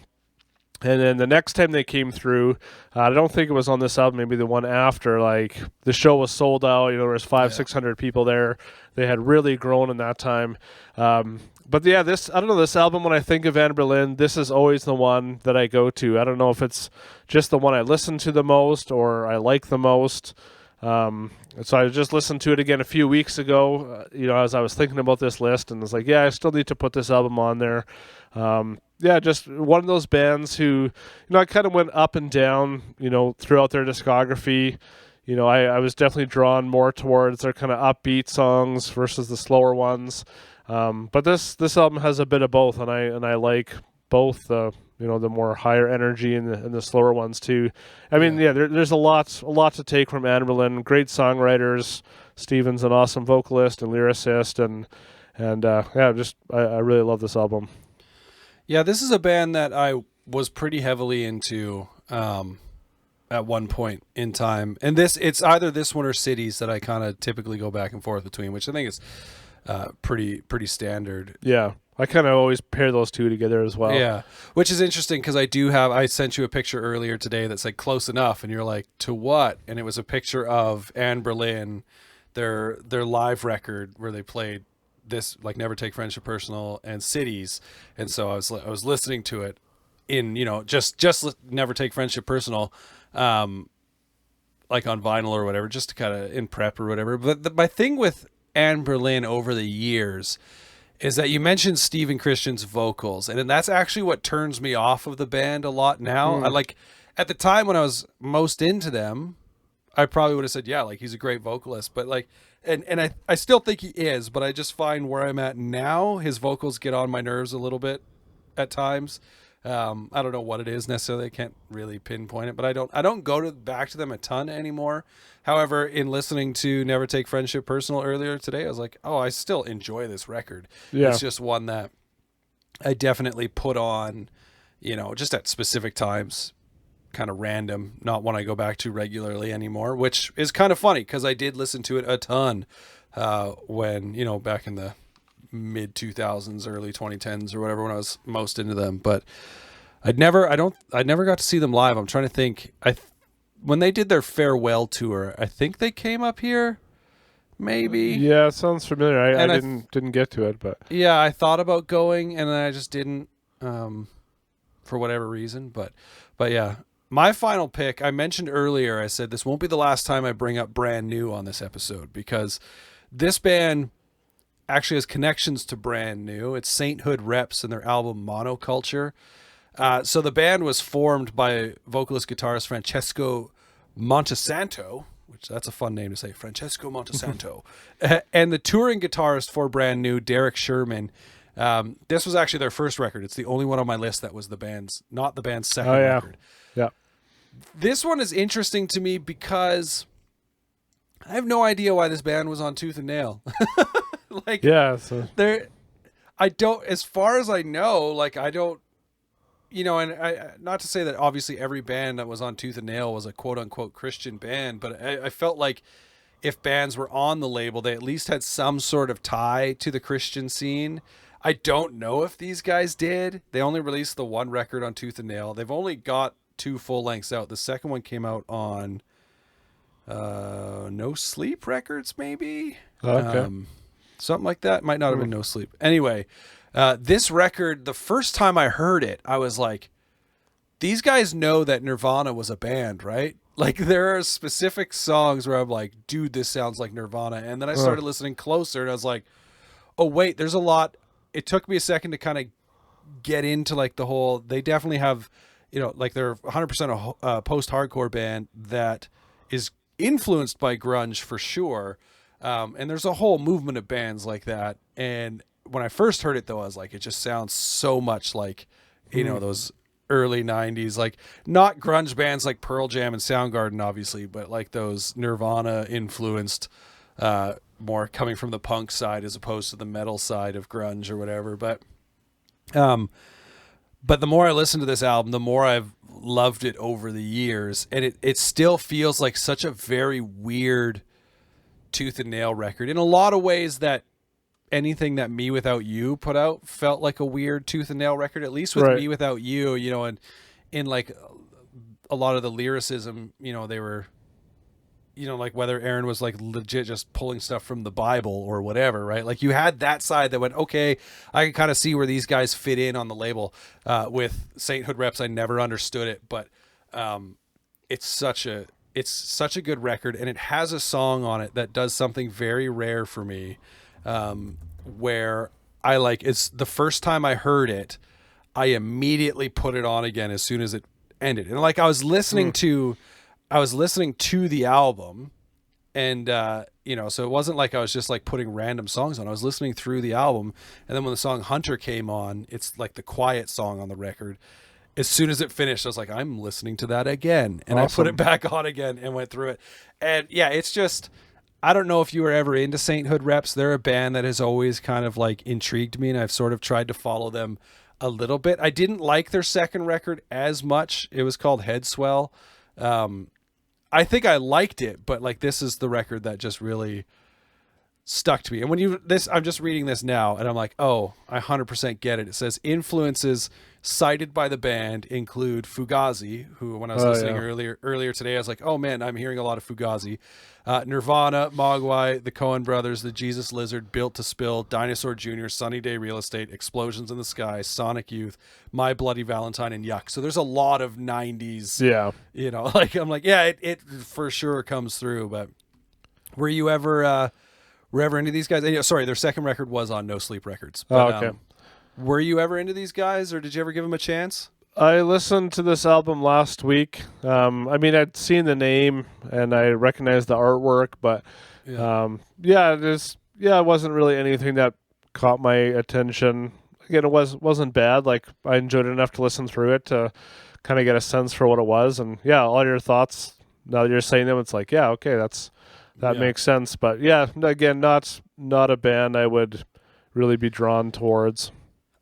And then the next time they came through, I don't think it was on this album, maybe the one after, like the show was sold out, there was 600 people there. They had really grown in that time. But yeah, this album, when I think of Anne Boleyn, this is always the one that I go to. I don't know if it's just the one I listen to the most or I like the most. So I just listened to it again a few weeks ago, as I was thinking about this list, and was like, I still need to put this album on there. Just one of those bands who, I kind of went up and down, throughout their discography. I was definitely drawn more towards their kind of upbeat songs versus the slower ones. But this album has a bit of both, and I like both the more higher energy and the slower ones too. I mean, there's a lot to take from Anne Boleyn. Great songwriters. Steven's an awesome vocalist and lyricist, and I really love this album. Yeah, this is a band that I was pretty heavily into at one point in time, and it's either this one or Cities that I kind of typically go back and forth between, which I think is pretty standard. Yeah. I kind of always pair those two together as well. Yeah, which is interesting because I sent you a picture earlier today that said Close Enough, and you're like, to what? And it was a picture of Anne Boleyn, their live record where they played this, like Never Take Friendship Personal and Cities. And so I was listening to it in, just Never Take Friendship Personal, like on vinyl or whatever, just to kind of in prep or whatever. But my thing with Anne Boleyn over the years is that you mentioned Stephen Christian's vocals, and that's actually what turns me off of the band a lot now. I like, at the time when I was most into them, I probably would have said, yeah, like he's a great vocalist, but like, and I still think he is, but I just find where I'm at now, his vocals get on my nerves a little bit at times. I don't know what it is necessarily. I can't really pinpoint it, but I don't go back to them a ton anymore. However, in listening to Never Take Friendship Personal earlier today, I was like, I still enjoy this record. Yeah. It's just one that I definitely put on, just at specific times, kind of random, not one I go back to regularly anymore, which is kind of funny because I did listen to it a ton when, back in the mid 2000s, early 2010s or whatever, when I was most into them. But I never got to see them live. I'm trying to think. When they did their farewell tour, I think they came up here, maybe. Yeah, it sounds familiar. I didn't get to it, but yeah, I thought about going and then I just didn't, for whatever reason. But yeah, my final pick. I mentioned earlier. I said this won't be the last time I bring up Brand New on this episode because this band actually has connections to Brand New. It's Sainthood Reps and their album Monoculture. So the band was formed by vocalist guitarist Francesco Montesanto, which that's a fun name to say, Francesco Montesanto, and the touring guitarist for Brand New, Derek Sherman. This was actually their first record. It's the only one on my list that was not the band's second record. Yeah. This one is interesting to me because I have no idea why this band was on Tooth and Nail. I don't, as far as I know, like I don't, and not to say that obviously every band that was on Tooth and Nail was a quote unquote Christian band, but I felt like if bands were on the label, they at least had some sort of tie to the Christian scene. I don't know if these guys did. They only released the one record on Tooth and Nail. They've only got 2 full lengths out. The second one came out on No Sleep Records, maybe. Okay. Something like that. Might not have been No Sleep. Anyway, this record, the first time I heard it, I was like, these guys know that Nirvana was a band, right? Like there are specific songs where I'm like, dude, this sounds like Nirvana. And then I started listening closer and I was like, oh wait, there's a lot. It took me a second to kind of get into like the whole, they definitely have, like they're 100% a post-hardcore band that is influenced by grunge for sure. And there's a whole movement of bands like that. And when I first heard it though, I was like, it just sounds so much like, you know, those early 90s, like not grunge bands like Pearl Jam and Soundgarden, obviously, but like those Nirvana influenced, more coming from the punk side as opposed to the metal side of grunge or whatever. But the more I listen to this album, the more I've loved it over the years. And it still feels like such a very weird tooth and nail record in a lot of ways. That anything that Me Without You put out felt like a weird tooth and nail record, at least with Right. Me Without You, you know, and in like a lot of the lyricism, you know, they were, you know, like whether Aaron was like legit just pulling stuff from the Bible or whatever, right? Like you had that side that went, okay, I can kind of see where these guys fit in on the label. With Sainthood Reps, I never understood it, but it's such a good record, and it has a song on it that does something very rare for me, where I like, it's the first time I heard it, I immediately put it on again as soon as it ended, and like I was listening to the album, and you know, so it wasn't like I was just like putting random songs on. I was listening through the album, and then when the song Hunter came on, it's like the quiet song on the record. As soon as it finished, I was like, I'm listening to that again, and I put it back on again and went through it. And yeah, it's just, I don't know if you were ever into Sainthood Reps. They're a band that has always kind of like intrigued me, and I've sort of tried to follow them a little bit. I didn't like their second record as much. It was called Headswell. I think I liked it, but like this is the record that just really stuck to me. And I'm just reading this now, and I'm like, oh, I 100% get it. It says influences cited by the band include Fugazi, who when I was listening earlier today, I was like, oh man, I'm hearing a lot of Fugazi. Nirvana, Mogwai, the Coen Brothers, the Jesus Lizard, Built to Spill, Dinosaur Jr., Sunny Day Real Estate, Explosions in the Sky, Sonic Youth, My Bloody Valentine, and Yuck. So there's a lot of 90s, you know, like I'm like, yeah, it for sure comes through. But were you ever into these guys? And, sorry, their second record was on No Sleep Records. But, okay. Were you ever into these guys, or did you ever give them a chance? I listened to this album last week. I mean, I'd seen the name and I recognized the artwork, but it wasn't really anything that caught my attention. Again, it wasn't bad. Like I enjoyed it enough to listen through it to kind of get a sense for what it was. And yeah, all your thoughts now that you're saying them, it's like, yeah, okay, that makes sense. But yeah, again, not a band I would really be drawn towards.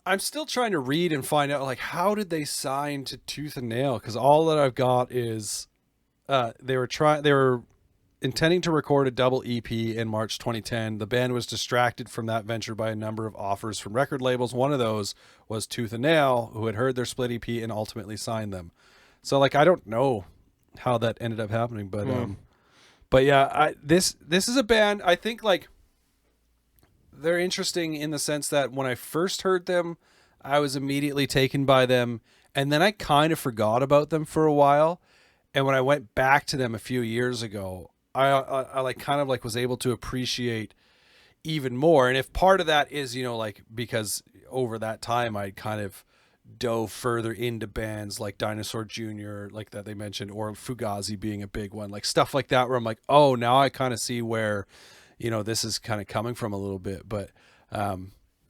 I'm still trying to read and find out, like, how did they sign to Tooth and Nail? Because all that I've got is they were intending to record a double EP in March 2010. The band was distracted from that venture by a number of offers from record labels. One of those was Tooth and Nail, who had heard their split EP and ultimately signed them. So, like, I don't know how that ended up happening, but yeah, this is a band, I think, like, they're interesting in the sense that when I first heard them, I was immediately taken by them, and then I kind of forgot about them for a while. And when I went back to them a few years ago, I like kind of like was able to appreciate even more. And if part of that is, you know, like because over that time I kind of dove further into bands like Dinosaur Jr., like that they mentioned, or Fugazi being a big one, like stuff like that, where I'm like, oh, now I kind of see where, you know, this is kind of coming from a little bit. But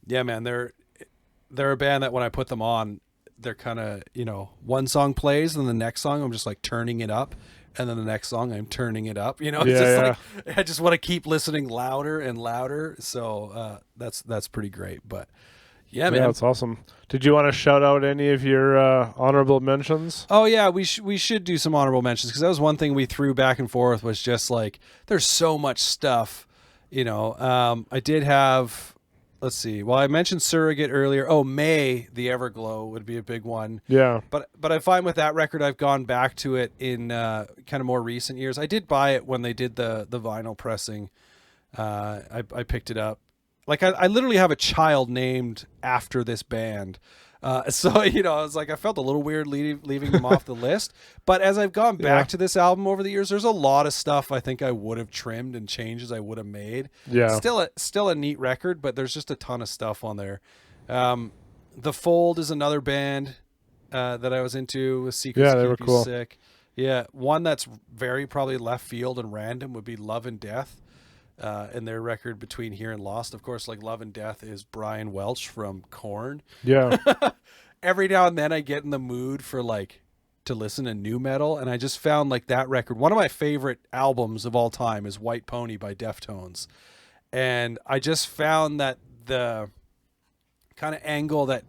yeah, man, they're a band that when I put them on, they're kind of, you know, one song plays and the next song I'm just like turning it up, and then the next song I'm turning it up, you know. It's like I just want to keep listening louder and louder. So that's pretty great. But yeah, man, that's awesome. Did you want to shout out any of your honorable mentions? Oh yeah, we should do some honorable mentions, because that was one thing we threw back and forth, was just like there's so much stuff. You know, I did have, let's see. Well, I mentioned Surrogate earlier. Oh, May, the Everglow would be a big one. Yeah. But I find with that record, I've gone back to it in kind of more recent years. I did buy it when they did the vinyl pressing. I picked it up. Like I literally have a child named after this band. So, you know, I was like, I felt a little weird leaving them off the list. But as I've gone back to this album over the years, there's a lot of stuff I think I would have trimmed and changes I would have made. Yeah. Still a neat record, but there's just a ton of stuff on there. The Fold is another band that I was into with Secrets. Yeah, they were cool. Sick. Yeah, one that's very probably left field and random would be Love and Death. and their record Between Here and Lost. Of course, like Love and Death is Brian Welch from Korn. Yeah. Every now and then I get in the mood for like to listen to new metal, and I just found like that record. One of my favorite albums of all time is White Pony by Deftones. And I just found that the kind of angle that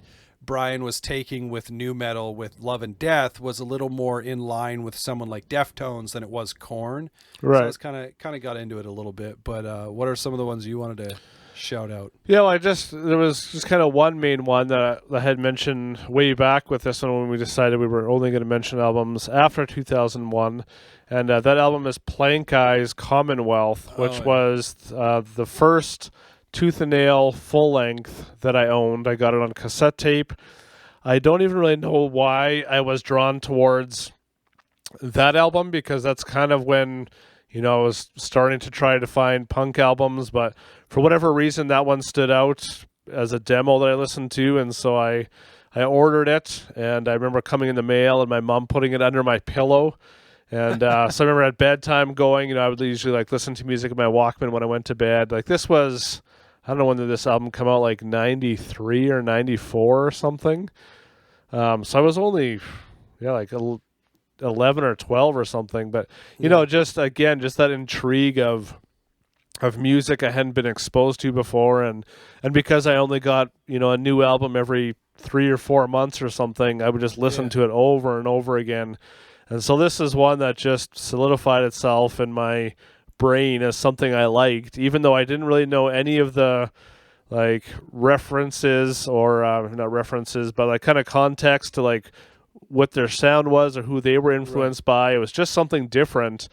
Brian was taking with new metal with Love and Death was a little more in line with someone like Deftones than it was Korn. Right. So I was kind of got into it a little bit. But what are some of the ones you wanted to shout out? Yeah, well, there was just kind of one main one that I had mentioned way back with this one when we decided we were only going to mention albums after 2001. And that album is Plank Eye's Commonwealth, which was the first Tooth and Nail full length that I owned. I got it on cassette tape. I don't even really know why I was drawn towards that album, because that's kind of when, I was starting to try to find punk albums, but for whatever reason, that one stood out as a demo that I listened to, and so I ordered it, and I remember coming in the mail and my mom putting it under my pillow. And so I remember at bedtime going, I would usually like listen to music in my Walkman when I went to bed. Like this was, I don't know when did this album come out, like 93 or 94 or something. So I was only, like 11 or 12 or something. But, just that intrigue of music I hadn't been exposed to before. And because I only got, a new album every 3 or 4 months or something, I would just listen to it over and over again. And so this is one that just solidified itself in my brain as something I liked, even though I didn't really know any of the like references or not references, but like kind of context to like what their sound was or who they were influenced by. It was just something different.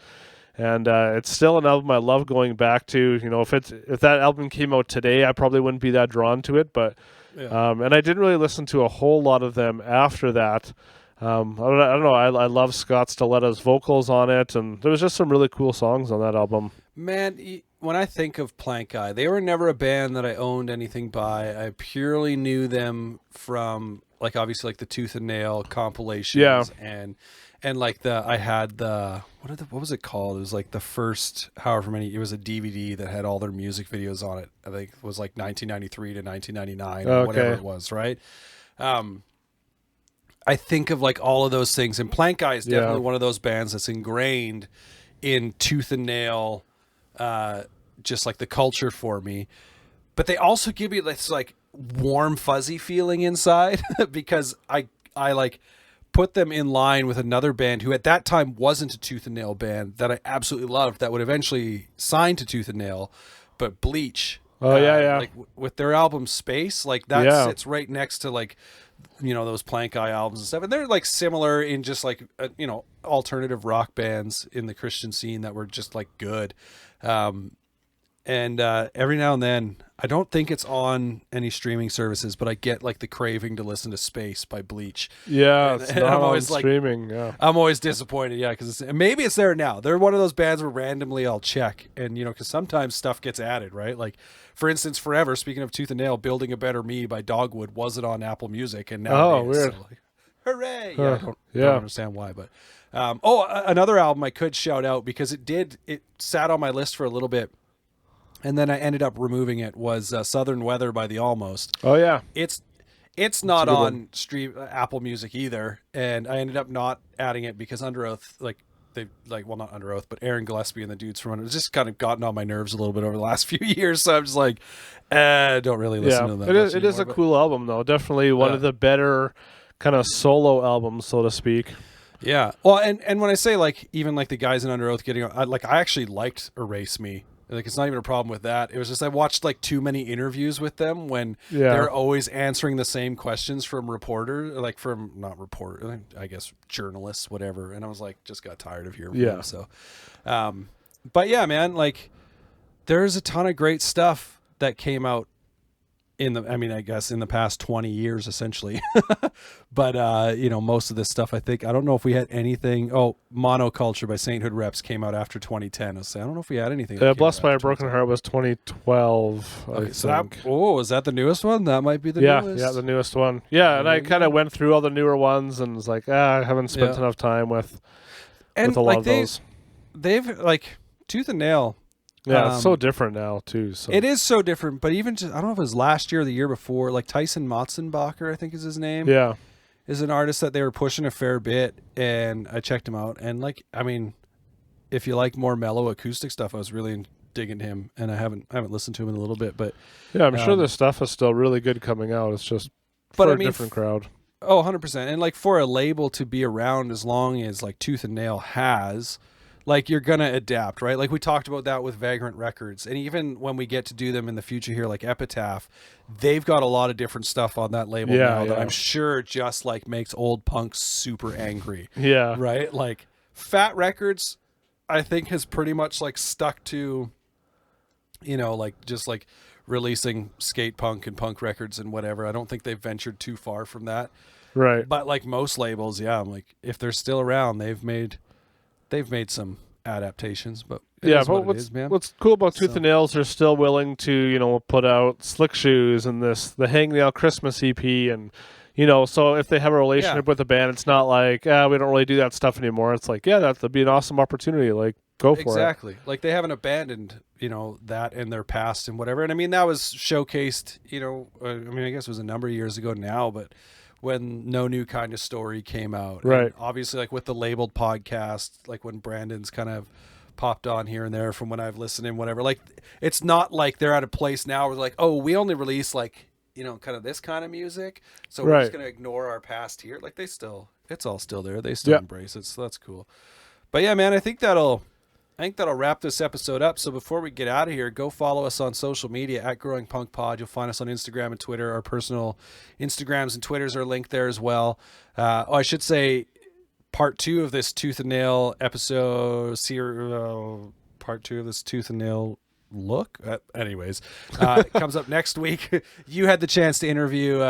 And it's still an album I love going back to. If that album came out today, I probably wouldn't be that drawn to it. But and I didn't really listen to a whole lot of them after that. I don't know. I love Scott Stiletta's vocals on it, and there was just some really cool songs on that album. Man, when I think of Plank Eye, they were never a band that I owned anything by. I purely knew them from like obviously like the Tooth and Nail compilations, and like I had the what was it called? It was like the first however many. It was a DVD that had all their music videos on it. I think it was like 1993 to 1999 or whatever it was, right? I think of like all of those things, and Plank Eye is definitely one of those bands that's ingrained in Tooth and Nail, just like the culture for me. But they also give me this like warm, fuzzy feeling inside because I like put them in line with another band who at that time wasn't a Tooth and Nail band that I absolutely loved that would eventually sign to Tooth and Nail, but Bleach. Like with their album Space, like that sits right next to like, those Plank Eye albums and stuff. And they're like similar in just like, alternative rock bands in the Christian scene that were just like good. And every now and then, I don't think it's on any streaming services, but I get like the craving to listen to Space by Bleach. Yeah, it's not I'm always on streaming. Yeah, I'm always disappointed. Yeah, because maybe it's there now. They're one of those bands where randomly I'll check, and because sometimes stuff gets added, right? Like, for instance, Forever. Speaking of Tooth and Nail, Building a Better Me by Dogwood wasn't on Apple Music, and now it is. Weird. So, like, hooray! Yeah, I don't understand why, but another album I could shout out because it sat on my list for a little bit. And then I ended up removing it was Southern Weather by The Almost. Oh yeah. It's not on Apple Music either, and I ended up not adding it because Under Oath not Under Oath, but Aaron Gillespie and the dudes from Under Oath just kind of gotten on my nerves a little bit over the last few years, so I'm just like don't really listen to them. It is a cool album though. Definitely one of the better kind of solo albums, so to speak. Yeah. Well, and when I say like even like the guys in Under Oath getting I actually liked Erase Me. Like it's not even a problem with that. It was just I watched like too many interviews with them when they're always answering the same questions from reporters, like from not reporter, I guess journalists, whatever. And I was like, just got tired of hearing from them. So, but yeah, man, like there's a ton of great stuff that came out I guess in the past 20 years, essentially. But, most of this stuff, I don't know if we had anything. Oh, Monoculture by Sainthood Reps came out after 2010. I don't know if we had anything. Blessed by a Broken Heart was 2012. Okay, is that the newest one? That might be the newest. Yeah, the newest one. Yeah, and I kind of went through all the newer ones and was like, I haven't spent enough time with a lot of those. They've like Tooth and Nail Yeah, it's so different now too. So it is so different. But even just, I don't know if it was last year or the year before, like Tyson Motzenbacher, I think is his name. Yeah. Is an artist that they were pushing a fair bit, and I checked him out. And like, I mean, if you like more mellow acoustic stuff, I was really digging him. And I haven't listened to him in a little bit, but yeah, I'm sure the stuff is still really good coming out. It's just for a different crowd. Oh, 100%. And like for a label to be around as long as like Tooth and Nail has, like you're going to adapt, right? Like we talked about that with Vagrant Records. And even when we get to do them in the future here, like Epitaph, they've got a lot of different stuff on that label now that I'm sure just like makes old punks super angry. Yeah. Right? Like Fat Records, I think has pretty much like stuck to, you know, like just like releasing skate punk and punk records and whatever. I don't think they've ventured too far from that. Right. But like most labels, yeah, I'm like, if they're still around, they've made some adaptations, but yeah, but what's cool about Tooth and Nails, they're still willing to, you know, put out Slick Shoes and the Hangnail Christmas EP, and you know, so if they have a relationship with the band, it's not like we don't really do that stuff anymore. It's like, yeah, that'd be an awesome opportunity. Like, go for it. Exactly. Like they haven't abandoned, you know, that in their past and whatever. And I mean, that was showcased, you know, I mean, I guess it was a number of years ago now, but when No New Kind of Story came out. Right. And obviously, like with the Labeled podcast, like when Brandon's kind of popped on here and there from when I've listened and whatever, like it's not like they're at a place now where like, oh, we only release like, you know, kind of this kind of music, so we're just going to ignore our past here. Like it's all still there. They still embrace it. So that's cool. But yeah, man, I think that'll wrap this episode up. So before we get out of here, go follow us on social media at Growing Punk Pod. You'll find us on Instagram and Twitter. Our personal Instagrams and Twitters are linked there as well. I should say part 2 of this Tooth and Nail episode, part 2 of this Tooth and Nail look. Anyways, it comes up next week. You had the chance to interview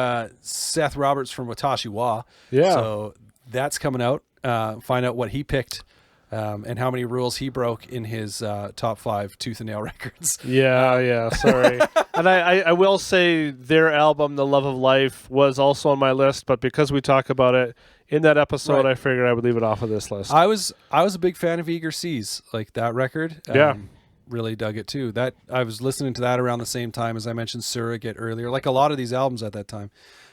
Seth Roberts from Watashi Wa. Yeah. So that's coming out. Find out what he picked. And how many rules he broke in his top 5 Tooth and Nail records. Yeah, sorry. And I will say their album, The Love of Life, was also on my list, but because we talk about it in that episode, I figured I would leave it off of this list. I was a big fan of Eager Seas, like that record. Really dug it too. That I was listening to that around the same time as I mentioned Surrogate earlier, like a lot of these albums at that time.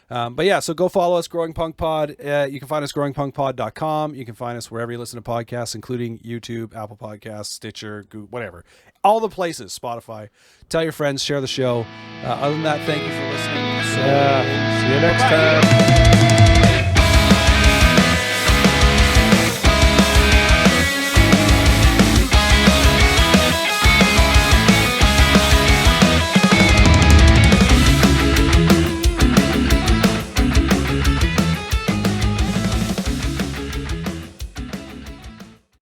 But yeah, so go follow us, Growing Punk Pod. You can find us growingpunkpod.com. You can find us wherever you listen to podcasts, including YouTube, Apple Podcasts, Stitcher, Google, whatever. All the places, Spotify. Tell your friends, share the show. Other than that, thank you for listening. See you next time.